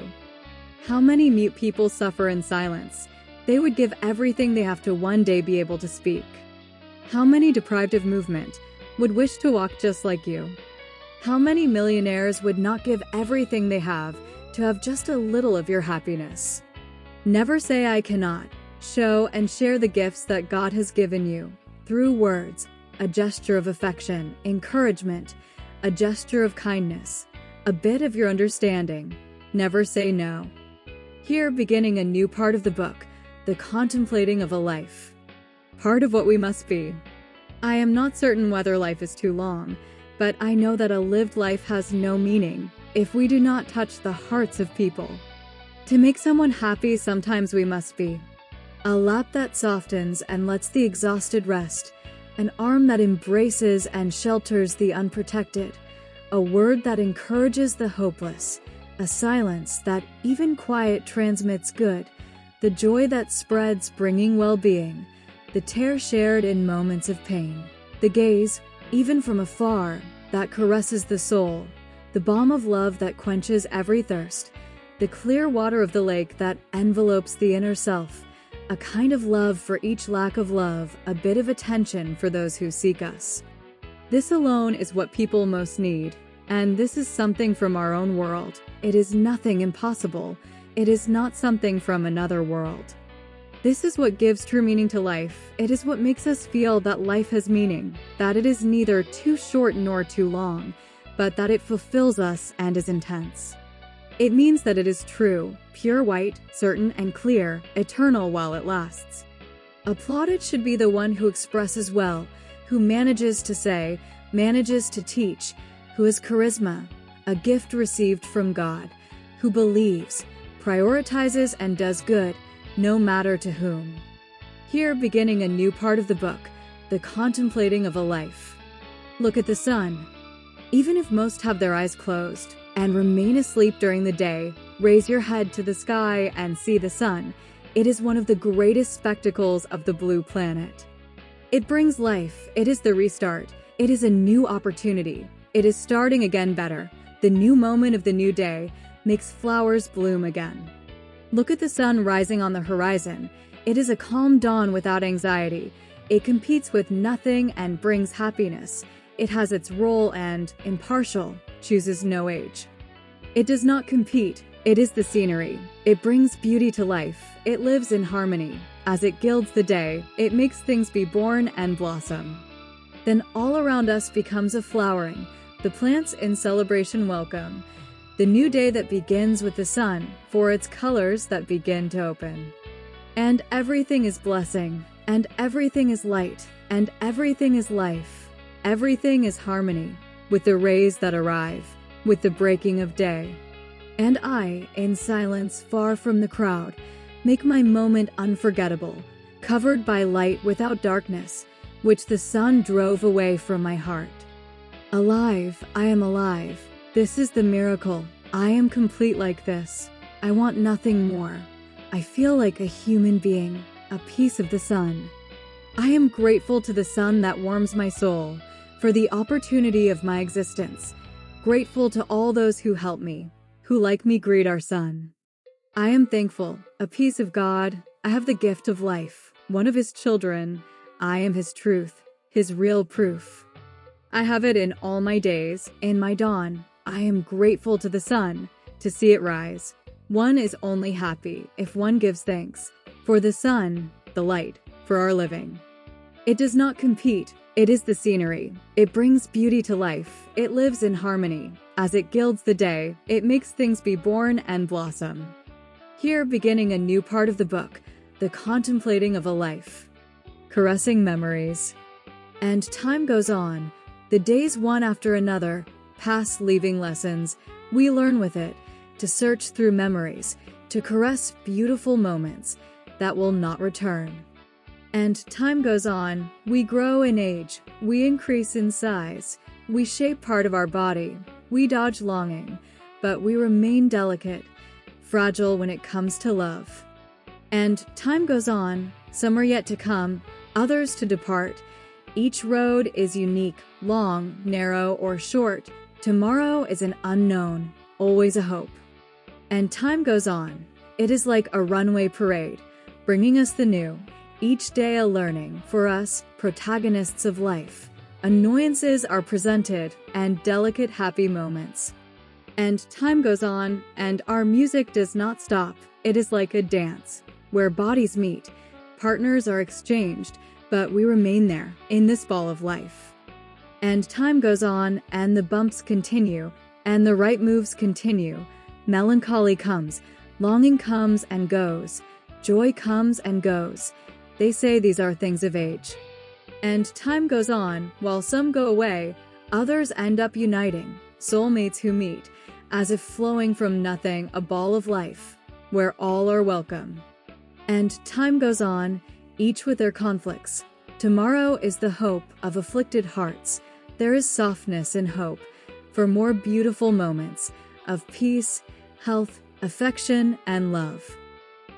How many mute people suffer in silence? They would give everything they have to one day be able to speak. How many deprived of movement would wish to walk just like you? How many millionaires would not give everything they have to have just a little of your happiness? Never say I cannot. Show and share the gifts that God has given you through words, a gesture of affection, encouragement, a gesture of kindness, a bit of your understanding. Never say no. Here, beginning a new part of the book, the contemplating of a life. Part of what we must be. I am not certain whether life is too long, but I know that a lived life has no meaning if we do not touch the hearts of people. To make someone happy, sometimes we must be a lap that softens and lets the exhausted rest, an arm that embraces and shelters the unprotected, a word that encourages the hopeless, a silence that, even quiet, transmits good, the joy that spreads bringing well-being, the tear shared in moments of pain, the gaze, even from afar, that caresses the soul, the balm of love that quenches every thirst, the clear water of the lake that envelopes the inner self, a kind of love for each lack of love, a bit of attention for those who seek us. This alone is what people most need, and this is something from our own world. It is nothing impossible. It is not something from another world. This is what gives true meaning to life. It is what makes us feel that life has meaning, that it is neither too short nor too long, but that it fulfills us and is intense. It means that it is true, pure white, certain and clear, eternal while it lasts. Applauded should be the one who expresses well, who manages to say, manages to teach, who has charisma, a gift received from God, who believes, prioritizes and does good, no matter to whom. Here, beginning a new part of the book, the contemplating of a life. Look at the sun. Even if most have their eyes closed and remain asleep during the day, raise your head to the sky and see the sun. It is one of the greatest spectacles of the blue planet. It brings life. It is the restart. It is a new opportunity. It is starting again better. The new moment of the new day makes flowers bloom again. Look at the sun rising on the horizon. It is a calm dawn without anxiety. It competes with nothing and brings happiness. It has its role and, impartial, chooses no age. It does not compete. It is the scenery. It brings beauty to life. It lives in harmony. As it gilds the day, it makes things be born and blossom. Then all around us becomes a flowering. The plants in celebration welcome the new day that begins with the sun, for its colors that begin to open. And everything is blessing, and everything is light, and everything is life. Everything is harmony, with the rays that arrive, with the breaking of day. And I, in silence far from the crowd, make my moment unforgettable, covered by light without darkness, which the sun drove away from my heart. Alive, I am alive. This is the miracle. I am complete like this. I want nothing more. I feel like a human being, a piece of the sun. I am grateful to the sun that warms my soul, for the opportunity of my existence. Grateful to all those who help me, who like me greet our sun. I am thankful, a piece of God. I have the gift of life, one of his children. I am his truth, his real proof. I have it in all my days, in my dawn. I am grateful to the sun, to see it rise. One is only happy if one gives thanks for the sun, the light, for our living. It does not compete, it is the scenery. It brings beauty to life, it lives in harmony. As it gilds the day, it makes things be born and blossom. Here beginning a new part of the book, the contemplating of a life. Caressing memories. And time goes on, the days one after another, pass leaving lessons. We learn with it, to search through memories, to caress beautiful moments that will not return. And time goes on, we grow in age, we increase in size, we shape part of our body, we dodge longing, but we remain delicate, fragile when it comes to love. And time goes on, some are yet to come, others to depart. Each road is unique, long, narrow, or short. Tomorrow is an unknown, always a hope. And time goes on. It is like a runway parade, bringing us the new. Each day a learning for us, protagonists of life. Annoyances are presented, and delicate happy moments. And time goes on, and our music does not stop. It is like a dance, where bodies meet, partners are exchanged, but we remain there, in this ball of life. And time goes on, and the bumps continue, and the right moves continue. Melancholy comes, longing comes and goes, joy comes and goes. They say these are things of age. And time goes on, while some go away, others end up uniting, soulmates who meet, as if flowing from nothing, a ball of life, where all are welcome. And time goes on, each with their conflicts. Tomorrow is the hope of afflicted hearts. There is softness and hope for more beautiful moments of peace, health, affection, and love.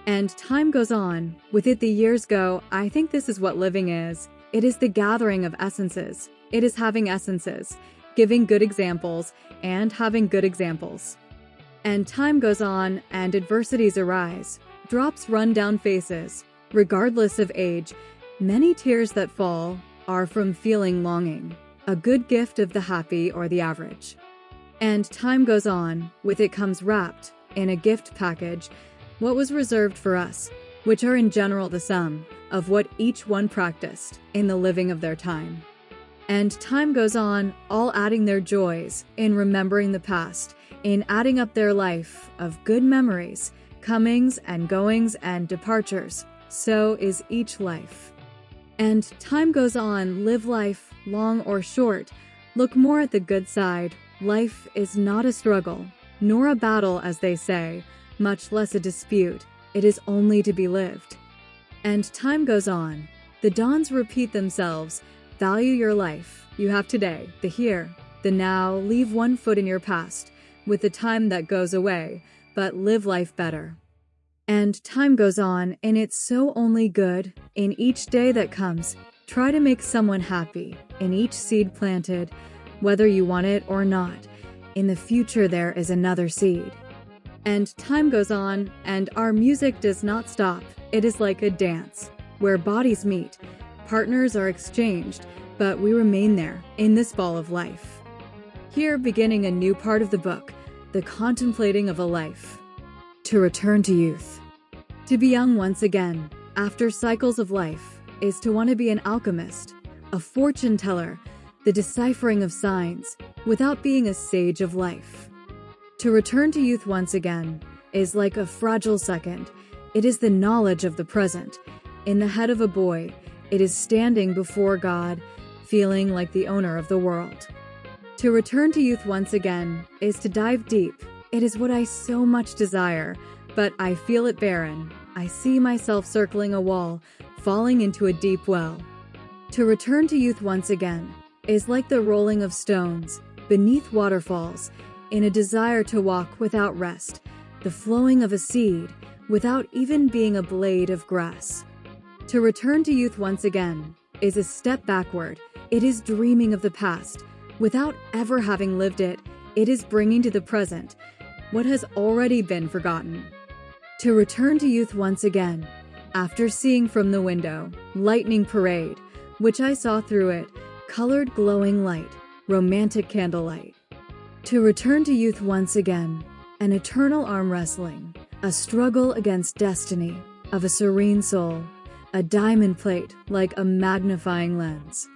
And time goes on, with it the years go. I think this is what living is. It is the gathering of essences. It is having essences, giving good examples, and having good examples. And time goes on, and adversities arise. Drops run down faces, regardless of age. Many tears that fall are from feeling longing, a good gift of the happy or the average. And time goes on, with it comes wrapped in a gift package, what was reserved for us, which are in general the sum of what each one practiced in the living of their time. And time goes on, all adding their joys in remembering the past, in adding up their life of good memories, comings and goings and departures. So is each life. And time goes on, live life, long or short. Look more at the good side. Life is not a struggle, nor a battle, as they say, much less a dispute. It is only to be lived. And time goes on. The dawns repeat themselves. Value your life. You have today, the here, the now. Leave one foot in your past, with the time that goes away, but live life better. And time goes on, and it's so only good. In each day that comes, try to make someone happy. In each seed planted, whether you want it or not, in the future there is another seed. And time goes on, and our music does not stop. It is like a dance, where bodies meet, partners are exchanged, but we remain there, in this ball of life. Here beginning a new part of the book, the contemplating of a life. To return to youth. To be young once again, after cycles of life, is to want to be an alchemist, a fortune teller, the deciphering of signs, without being a sage of life. To return to youth once again is like a fragile second. It is the knowledge of the present. In the head of a boy, it is standing before God, feeling like the owner of the world. To return to youth once again is to dive deep. It is what I so much desire, but I feel it barren. I see myself circling a wall, falling into a deep well. To return to youth once again is like the rolling of stones beneath waterfalls, in a desire to walk without rest, the flowing of a seed without even being a blade of grass. To return to youth once again is a step backward. It is dreaming of the past. Without ever having lived it, it is bringing to the present what has already been forgotten. To return to youth once again, after seeing from the window, lightning parade, which I saw through it, colored glowing light, romantic candlelight. To return to youth once again, an eternal arm wrestling, a struggle against destiny of a serene soul, a diamond plate like a magnifying lens.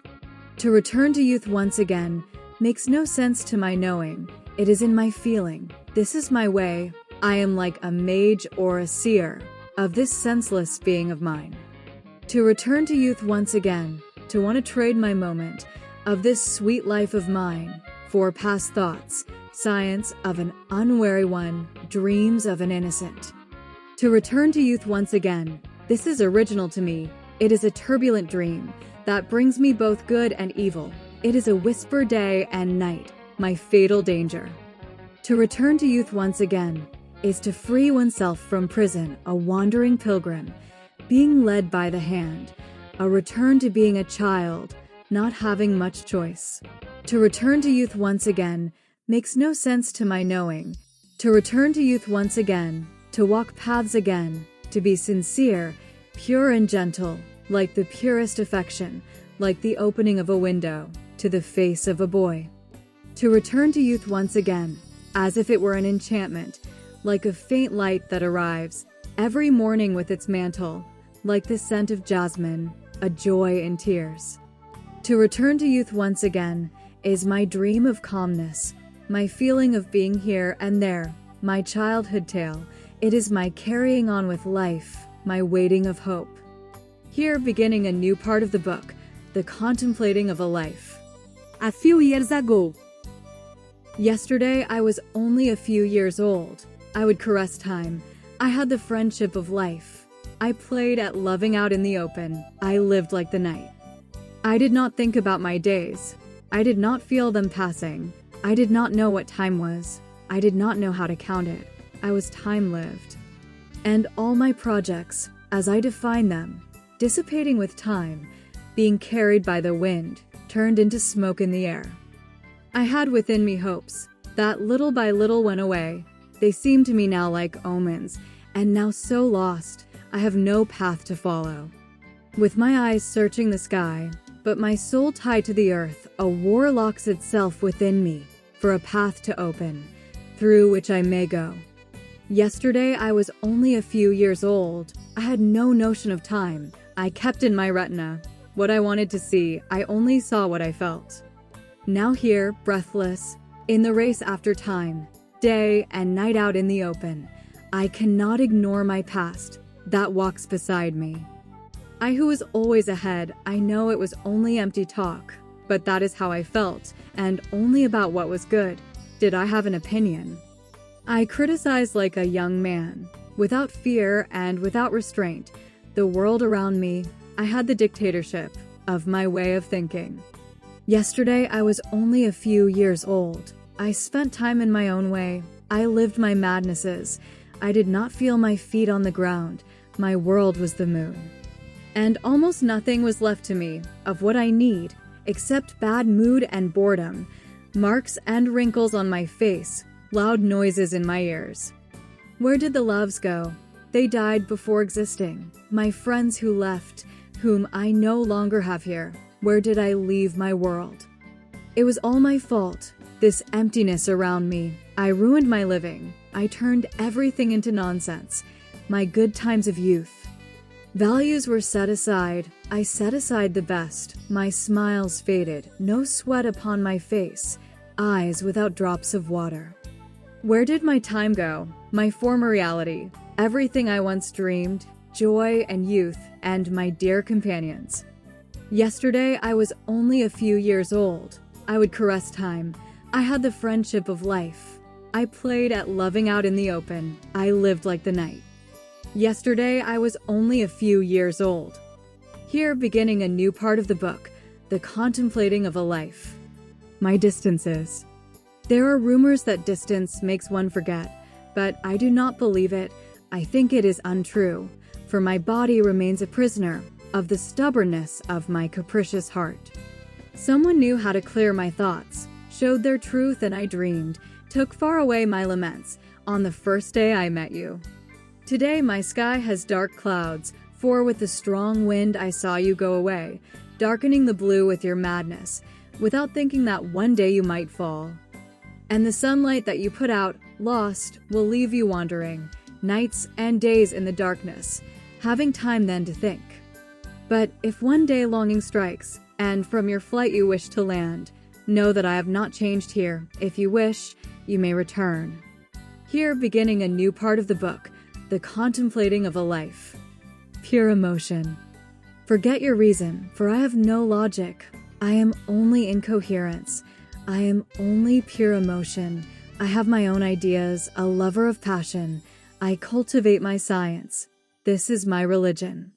To return to youth once again makes no sense to my knowing, it is in my feeling. This is my way, I am like a mage or a seer of this senseless being of mine. To return to youth once again, to want to trade my moment of this sweet life of mine for past thoughts, science of an unwary one, dreams of an innocent. To return to youth once again, this is original to me. It is a turbulent dream that brings me both good and evil. It is a whisper day and night, my fatal danger. To return to youth once again is to free oneself from prison, a wandering pilgrim, being led by the hand, a return to being a child, not having much choice. To return to youth once again makes no sense to my knowing. To return to youth once again, to walk paths again, to be sincere, pure and gentle, like the purest affection, like the opening of a window to the face of a boy. To return to youth once again, as if it were an enchantment, like a faint light that arrives every morning with its mantle, like the scent of jasmine, a joy in tears. To return to youth once again is my dream of calmness, my feeling of being here and there, my childhood tale. It is my carrying on with life, my waiting of hope. Here beginning a new part of the book, the contemplating of a life. A few years ago, Yesterday I was only a few years old. I would caress time. I had the friendship of life. I played at loving out in the open. I lived like the night. I did not think about my days. I did not feel them passing. I did not know what time was. I did not know how to count it. I was time-lived. And all my projects, as I define them, dissipating with time, being carried by the wind, turned into smoke in the air. I had within me hopes that little by little went away. They seem to me now like omens, and now so lost, I have no path to follow. With my eyes searching the sky, but my soul tied to the earth, a war locks itself within me for a path to open, through which I may go. Yesterday I was only a few years old. I had no notion of time. I kept in my retina what I wanted to see. I only saw what I felt. Now here, breathless, in the race after time, day and night out in the open, I cannot ignore my past that walks beside me. I who was always ahead, I know it was only empty talk, but that is how I felt, and only about what was good did I have an opinion. I criticized like a young man, without fear and without restraint, the world around me. I had the dictatorship of my way of thinking. Yesterday I was only a few years old. I spent time in my own way. I lived my madnesses. I did not feel my feet on the ground. My world was the moon. And almost nothing was left to me of what I need, except bad mood and boredom, marks and wrinkles on my face, loud noises in my ears. Where did the loves go? They died before existing. My friends who left, whom I no longer have here. Where did I leave my world? It was all my fault, this emptiness around me. I ruined my living. I turned everything into nonsense. My good times of youth. Values were set aside. I set aside the best. My smiles faded. No sweat upon my face. Eyes without drops of water. Where did my time go? My former reality. Everything I once dreamed. Joy and youth and my dear companions. Yesterday I was only a few years old. I would caress time. I had the friendship of life. I played at loving out in the open. I lived like the night. Yesterday I was only a few years old. Here beginning a new part of the book, the contemplating of a life. My distances. There are rumors that distance makes one forget, but I do not believe it. I think it is untrue, for my body remains a prisoner of the stubbornness of my capricious heart. Someone knew how to clear my thoughts, showed their truth, and I dreamed, took far away my laments on the first day I met you. Today my sky has dark clouds, for with the strong wind I saw you go away, darkening the blue with your madness, without thinking that one day you might fall. And the sunlight that you put out, lost, will leave you wandering, nights and days in the darkness, having time then to think. But if one day longing strikes, and from your flight you wish to land, know that I have not changed here. If you wish, you may return. Here beginning a new part of the book, the contemplating of a life. Pure emotion. Forget your reason, for I have no logic. I am only incoherence. I am only pure emotion. I have my own ideas, a lover of passion. I cultivate my science. This is my religion.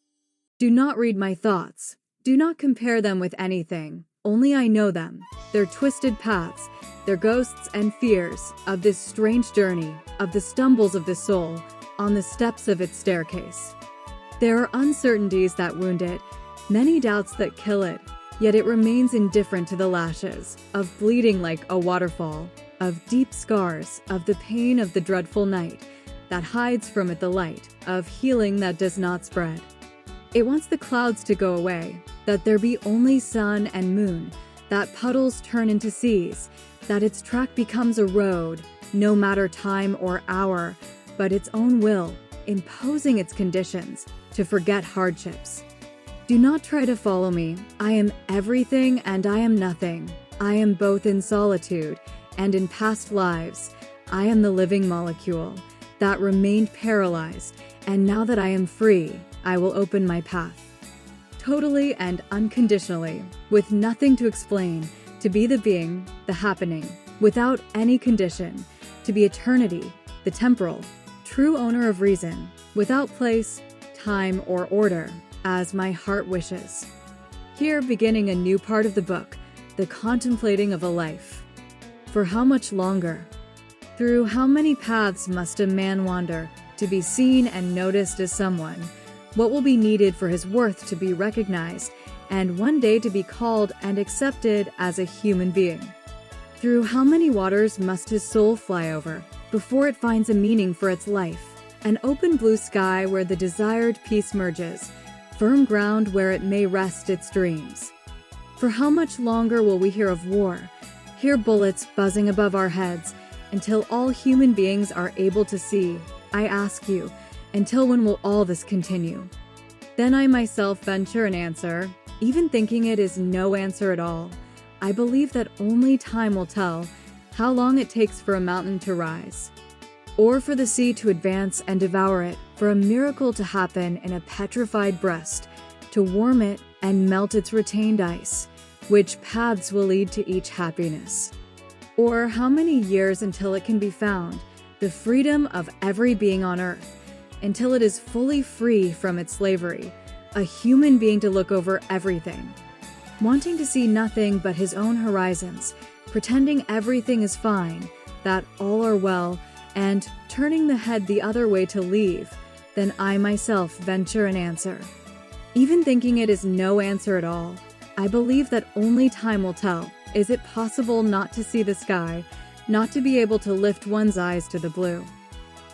Do not read my thoughts. Do not compare them with anything. Only I know them, their twisted paths, their ghosts and fears of this strange journey, of the stumbles of the soul on the steps of its staircase. There are uncertainties that wound it, many doubts that kill it, yet it remains indifferent to the lashes, of bleeding like a waterfall, of deep scars, of the pain of the dreadful night that hides from it the light, of healing that does not spread. It wants the clouds to go away, that there be only sun and moon, that puddles turn into seas, that its track becomes a road, no matter time or hour, but its own will, imposing its conditions, to forget hardships. Do not try to follow me. I am everything and I am nothing. I am both in solitude and in past lives. I am the living molecule that remained paralyzed, and now that I am free, I will open my path. Totally and unconditionally, with nothing to explain, to be the being, the happening, without any condition, to be eternity, the temporal, true owner of reason, without place, time, or order, as my heart wishes. Here beginning a new part of the book, the contemplating of a life. For how much longer? Through how many paths must a man wander to be seen and noticed as someone? What will be needed for his worth to be recognized and one day to be called and accepted as a human being? Through how many waters must his soul fly over before it finds a meaning for its life? An open blue sky where the desired peace merges, firm ground where it may rest its dreams. For how much longer will we hear of war, hear bullets buzzing above our heads, until all human beings are able to see? I ask you, until when will all this continue? Then I myself venture an answer, even thinking it is no answer at all. I believe that only time will tell how long it takes for a mountain to rise, or for the sea to advance and devour it, for a miracle to happen in a petrified breast, to warm it and melt its retained ice, which paths will lead to each happiness. Or how many years until it can be found, the freedom of every being on earth, until it is fully free from its slavery, a human being to look over everything, wanting to see nothing but his own horizons, pretending everything is fine, that all are well, and turning the head the other way to leave. Then I myself venture an answer, even thinking it is no answer at all. I believe that only time will tell. Is it possible not to see the sky, not to be able to lift one's eyes to the blue?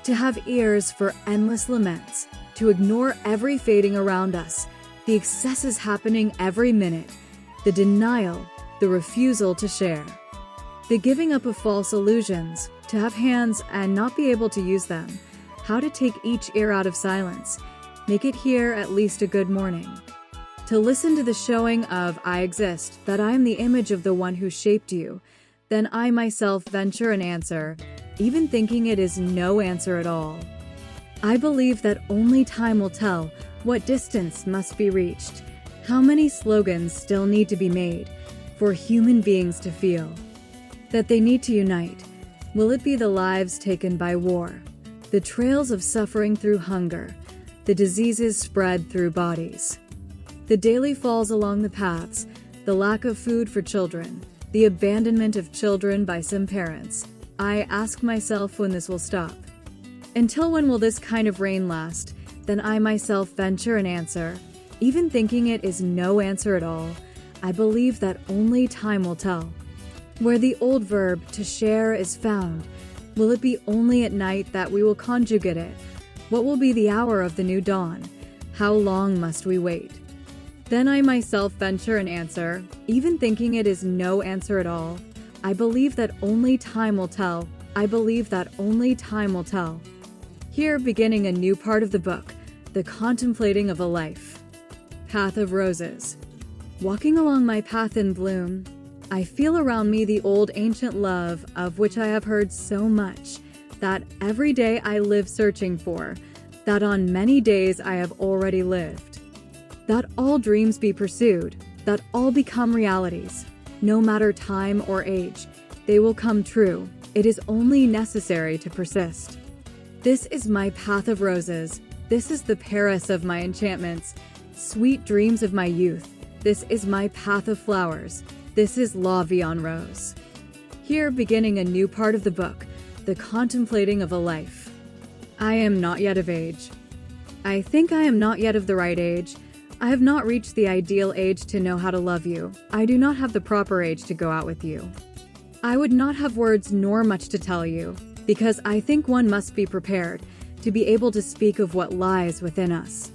To have ears for endless laments, to ignore every fading around us, the excesses happening every minute, the denial, the refusal to share, the giving up of false illusions, to have hands and not be able to use them, how to take each ear out of silence, make it hear at least a good morning, to listen to the showing of I exist, that I am the image of the one who shaped you. Then I myself venture an answer, even thinking it is no answer at all. I believe that only time will tell what distance must be reached, how many slogans still need to be made for human beings to feel that they need to unite. Will it be the lives taken by war, the trails of suffering through hunger, the diseases spread through bodies, the daily falls along the paths, the lack of food for children, the abandonment of children by some parents? I ask myself when this will stop. Until when will this kind of rain last? Then I myself venture an answer. Even thinking it is no answer at all, I believe that only time will tell. Where the old verb to share is found, will it be only at night that we will conjugate it? What will be the hour of the new dawn? How long must we wait? Then I myself venture an answer. Even thinking it is no answer at all, I believe that only time will tell. I believe that only time will tell. Here beginning a new part of the book, the contemplating of a life. Path of Roses. Walking along my path in bloom, I feel around me the old ancient love of which I have heard so much, that every day I live searching for, that on many days I have already lived. That all dreams be pursued, that all become realities, no matter time or age, they will come true. It is only necessary to persist. This is my path of roses. This is the Paris of my enchantments, sweet dreams of my youth. This is my path of flowers. This is La Vie en Rose. Here beginning a new part of the book, the contemplating of a life. I am not yet of age. I think I am not yet of the right age. I have not reached the ideal age to know how to love you. I do not have the proper age to go out with you. I would not have words nor much to tell you, because I think one must be prepared to be able to speak of what lies within us.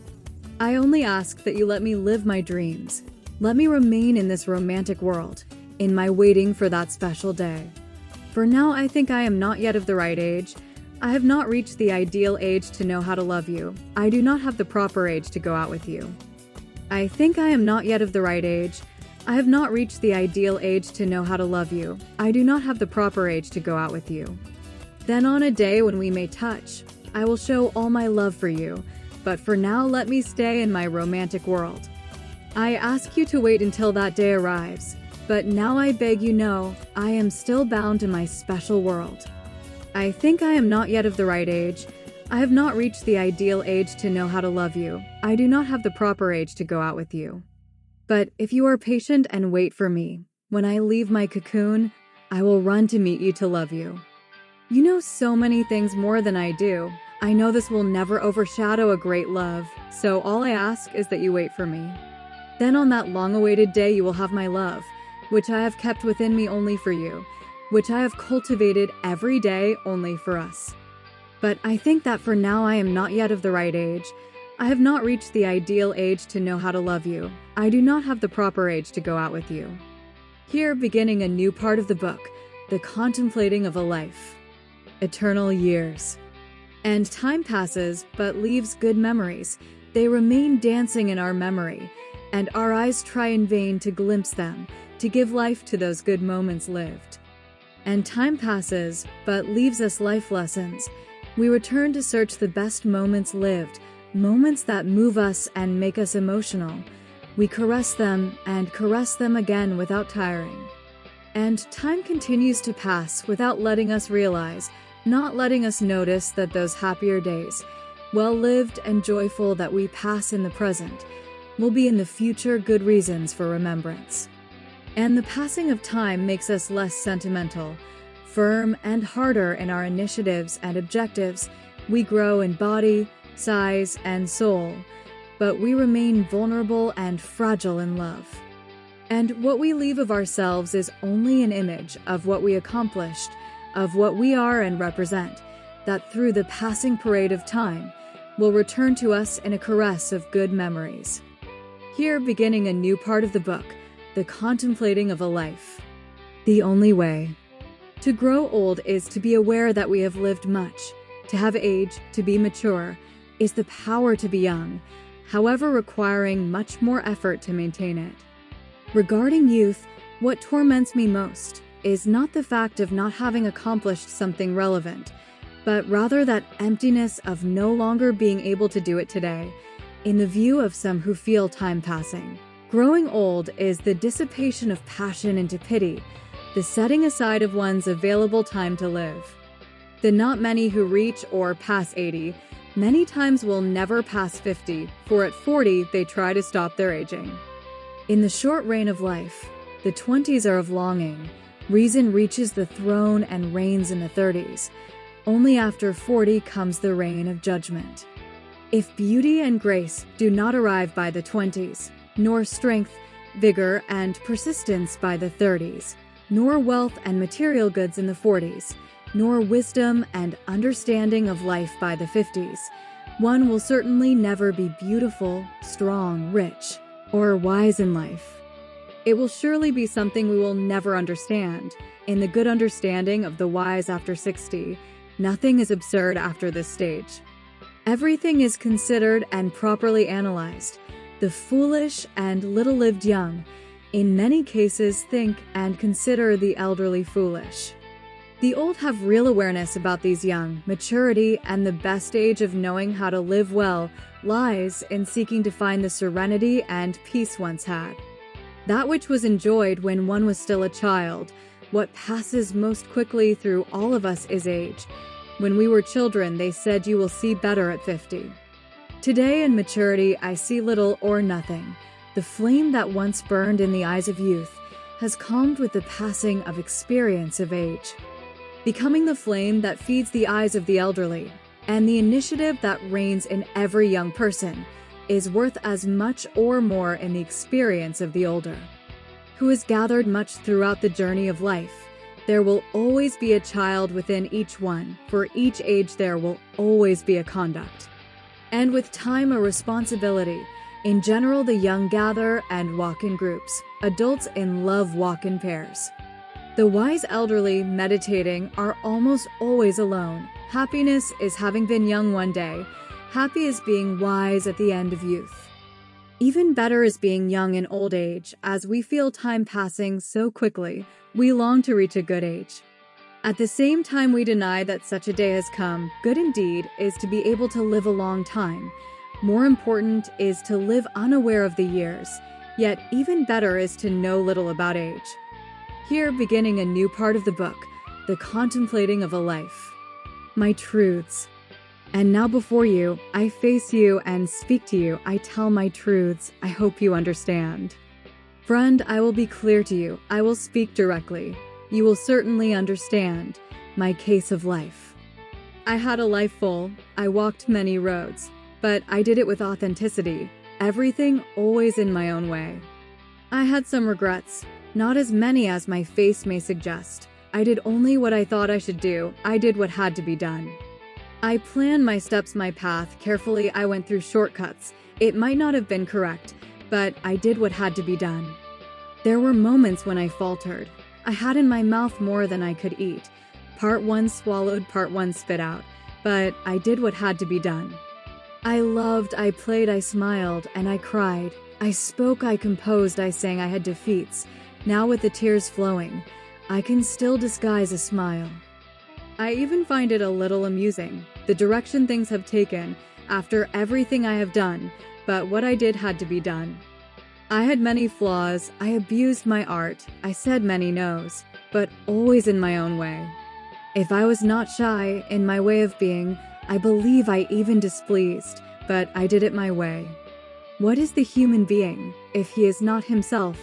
I only ask that you let me live my dreams. Let me remain in this romantic world, in my waiting for that special day. For now I think I am not yet of the right age. I have not reached the ideal age to know how to love you. I do not have the proper age to go out with you. I think I am not yet of the right age. I have not reached the ideal age to know how to love you. I do not have the proper age to go out with you. Then on a day when we may touch, I will show all my love for you, but for now let me stay in my romantic world. I ask you to wait until that day arrives, but now I beg you know, I am still bound to my special world. I think I am not yet of the right age. I have not reached the ideal age to know how to love you. I do not have the proper age to go out with you. But if you are patient and wait for me, when I leave my cocoon, I will run to meet you to love you. You know so many things more than I do. I know this will never overshadow a great love, so all I ask is that you wait for me. Then on that long-awaited day you will have my love, which I have kept within me only for you, which I have cultivated every day only for us. But I think that for now I am not yet of the right age. I have not reached the ideal age to know how to love you. I do not have the proper age to go out with you. Here beginning a new part of the book, the contemplating of a life. Eternal years. And time passes, but leaves good memories. They remain dancing in our memory, and our eyes try in vain to glimpse them, to give life to those good moments lived. And time passes, but leaves us life lessons. We return to search the best moments lived, moments that move us and make us emotional. We caress them and caress them again without tiring. And time continues to pass without letting us realize, not letting us notice that those happier days, well-lived and joyful that we pass in the present, will be in the future good reasons for remembrance. And the passing of time makes us less sentimental, firm and harder in our initiatives and objectives. We grow in body, size, and soul, but we remain vulnerable and fragile in love. And what we leave of ourselves is only an image of what we accomplished, of what we are and represent, that through the passing parade of time will return to us in a caress of good memories. Here beginning a new part of the book, the contemplating of a life. The only way. To grow old is to be aware that we have lived much. To have age, to be mature, is the power to be young, however requiring much more effort to maintain it. Regarding youth, what torments me most is not the fact of not having accomplished something relevant, but rather that emptiness of no longer being able to do it today, in the view of some who feel time passing. Growing old is the dissipation of passion into pity, the setting aside of one's available time to live. The not many who reach or pass 80 many times will never pass 50, for at 40 they try to stop their aging. In the short reign of life, the 20s are of longing. Reason reaches the throne and reigns in the 30s. Only after 40 comes the reign of judgment. If beauty and grace do not arrive by the 20s, nor strength, vigor, and persistence by the 30s, nor wealth and material goods in the 40s, nor wisdom and understanding of life by the 50s, one will certainly never be beautiful, strong, rich, or wise in life. It will surely be something we will never understand. In the good understanding of the wise after 60, nothing is absurd after this stage. Everything is considered and properly analyzed. The foolish and little-lived young, in many cases, think and consider the elderly foolish. The old have real awareness about these young. Maturity and the best age of knowing how to live well lies in seeking to find the serenity and peace once had. That which was enjoyed when one was still a child. What passes most quickly through all of us is age. When we were children, they said you will see better at 50. Today in maturity, I see little or nothing. The flame that once burned in the eyes of youth has calmed with the passing of experience of age, becoming the flame that feeds the eyes of the elderly, and the initiative that reigns in every young person is worth as much or more in the experience of the older, who has gathered much throughout the journey of life. There will always be a child within each one. For each age there will always be a conduct, and with time a responsibility. In general, the young gather and walk in groups. Adults in love walk in pairs. The wise elderly, meditating, are almost always alone. Happiness is having been young one day. Happy is being wise at the end of youth. Even better is being young in old age. As we feel time passing so quickly, we long to reach a good age. At the same time we deny that such a day has come. Good indeed is to be able to live a long time. More important is to live unaware of the years. Yet even better is to know little about age. Here, beginning a new part of the book, the contemplating of a life. My truths. And now before you, I face you and speak to you. I tell my truths. I hope you understand. Friend, I will be clear to you. I will speak directly. You will certainly understand my case of life. I had a life full. I walked many roads, but I did it with authenticity. Everything always in my own way. I had some regrets, not as many as my face may suggest. I did only what I thought I should do. I did what had to be done. I planned my steps, my path. Carefully, I went through shortcuts. It might not have been correct, but I did what had to be done. There were moments when I faltered. I had in my mouth more than I could eat. Part one swallowed, part one spit out. But I did what had to be done. I loved, I played, I smiled, and I cried. I spoke, I composed, I sang. I had defeats. Now with the tears flowing, I can still disguise a smile. I even find it a little amusing, the direction things have taken after everything I have done, but what I did had to be done. I had many flaws, I abused my art, I said many no's, but always in my own way. If I was not shy in my way of being, I believe I even displeased, but I did it my way. What is the human being? If he is not himself,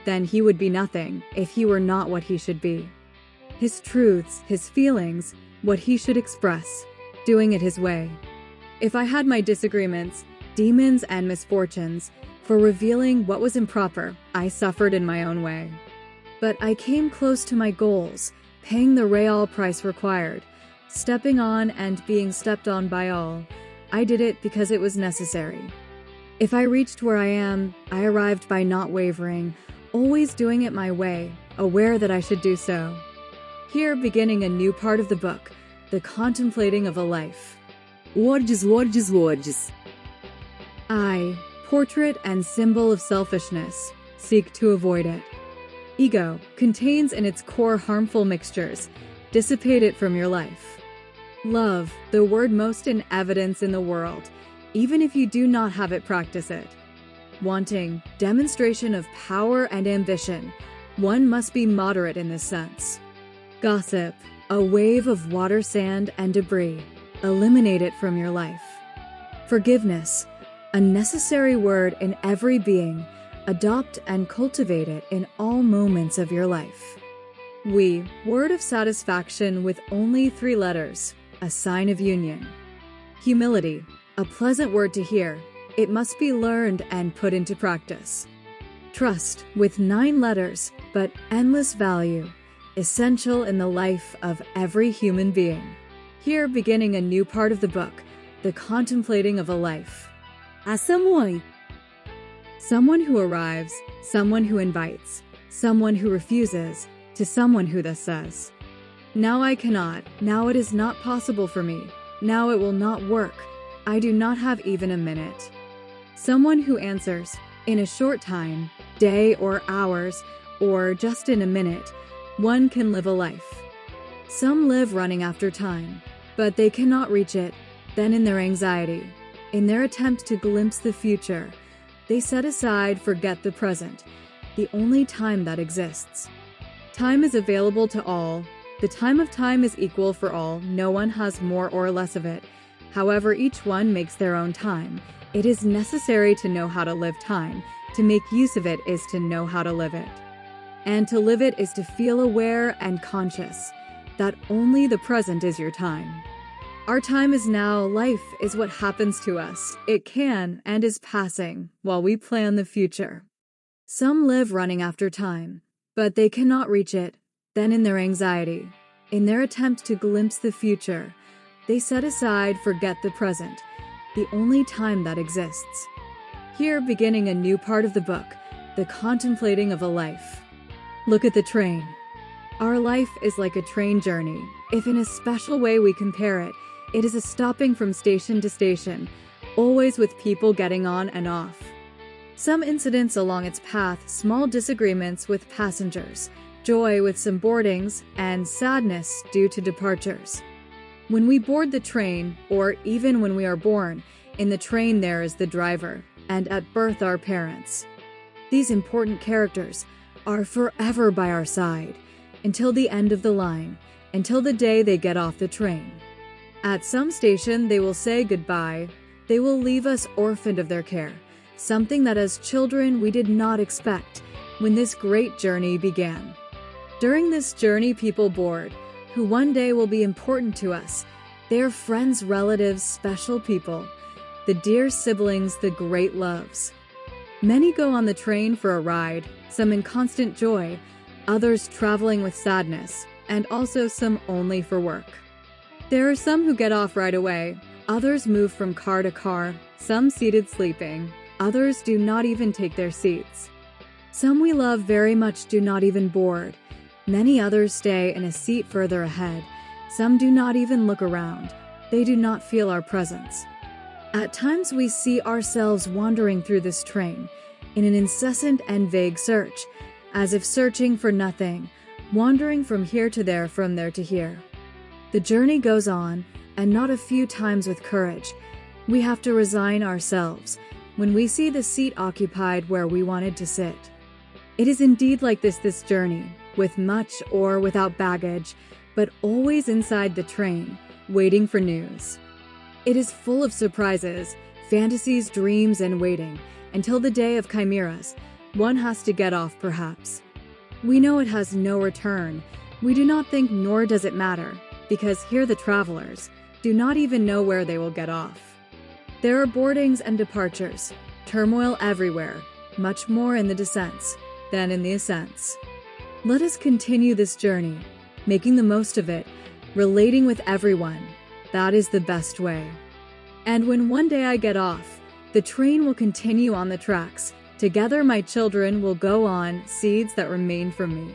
then he would be nothing if he were not what he should be. His truths, his feelings, what he should express, doing it his way. If I had my disagreements, demons and misfortunes, for revealing what was improper, I suffered in my own way. But I came close to my goals, paying the real price required, stepping on and being stepped on by all. I did it because it was necessary. If I reached where I am, I arrived by not wavering, always doing it my way, aware that I should do so. Here, beginning a new part of the book, the contemplating of a life. Words, words, words. I, portrait and symbol of selfishness, seek to avoid it. Ego contains in its core harmful mixtures. Dissipate it from your life. Love, the word most in evidence in the world, even if you do not have it, practice it. Wanting, demonstration of power and ambition. One must be moderate in this sense. Gossip, a wave of water, sand, and debris. Eliminate it from your life. Forgiveness, a necessary word in every being. Adopt and cultivate it in all moments of your life. We, word of satisfaction with only 3 letters. a sign of union. Humility, a pleasant word to hear. It must be learned and put into practice. Trust, with 9 letters, but endless value, essential in the life of every human being. Here, beginning a new part of the book, the contemplating of a life. Asamoy. Someone who arrives, someone who invites, someone who refuses, to someone who thus says, "Now I cannot, now it is not possible for me, now it will not work, I do not have even a minute." Someone who answers, in a short time, day or hours, or just in a minute, one can live a life. Some live running after time, but they cannot reach it. Then in their anxiety, in their attempt to glimpse the future, they set aside, forget the present, the only time that exists. Time is available to all. The time of time is equal for all. No one has more or less of it. However, each one makes their own time. It is necessary to know how to live time. To make use of it is to know how to live it. And to live it is to feel aware and conscious that only the present is your time. Our time is now. Life is what happens to us. It can and is passing while we plan the future. Some live running after time, but they cannot reach it. Then in their anxiety, in their attempt to glimpse the future, they set aside, forget the present, the only time that exists. Here, beginning a new part of the book, the contemplating of a life. Look at the train. Our life is like a train journey. If in a special way we compare it, it is a stopping from station to station, always with people getting on and off. Some incidents along its path, small disagreements with passengers, joy with some boardings, and sadness due to departures. When we board the train, or even when we are born, in the train there is the driver, and at birth our parents. These important characters are forever by our side, until the end of the line, until the day they get off the train. At some station they will say goodbye. They will leave us orphaned of their care, something that as children we did not expect when this great journey began. During this journey people board, who one day will be important to us. They are friends, relatives, special people, the dear siblings, the great loves. Many go on the train for a ride, some in constant joy, others traveling with sadness, and also some only for work. There are some who get off right away, others move from car to car, some seated sleeping, others do not even take their seats. Some we love very much do not even board. Many others stay in a seat further ahead. Some do not even look around. They do not feel our presence. At times we see ourselves wandering through this train in an incessant and vague search, as if searching for nothing, wandering from here to there, from there to here. The journey goes on, and not a few times with courage. We have to resign ourselves when we see the seat occupied where we wanted to sit. It is indeed like this journey, with much or without baggage, but always inside the train, waiting for news. It is full of surprises, fantasies, dreams, and waiting, until the day of chimeras. One has to get off, perhaps. We know it has no return. We do not think, nor does it matter, because here the travelers do not even know where they will get off. There are boardings and departures, turmoil everywhere, much more in the descents than in the ascents. Let us continue this journey, making the most of it, relating with everyone. That is the best way. And when one day I get off, the train will continue on the tracks. Together my children will go on, seeds that remain for me.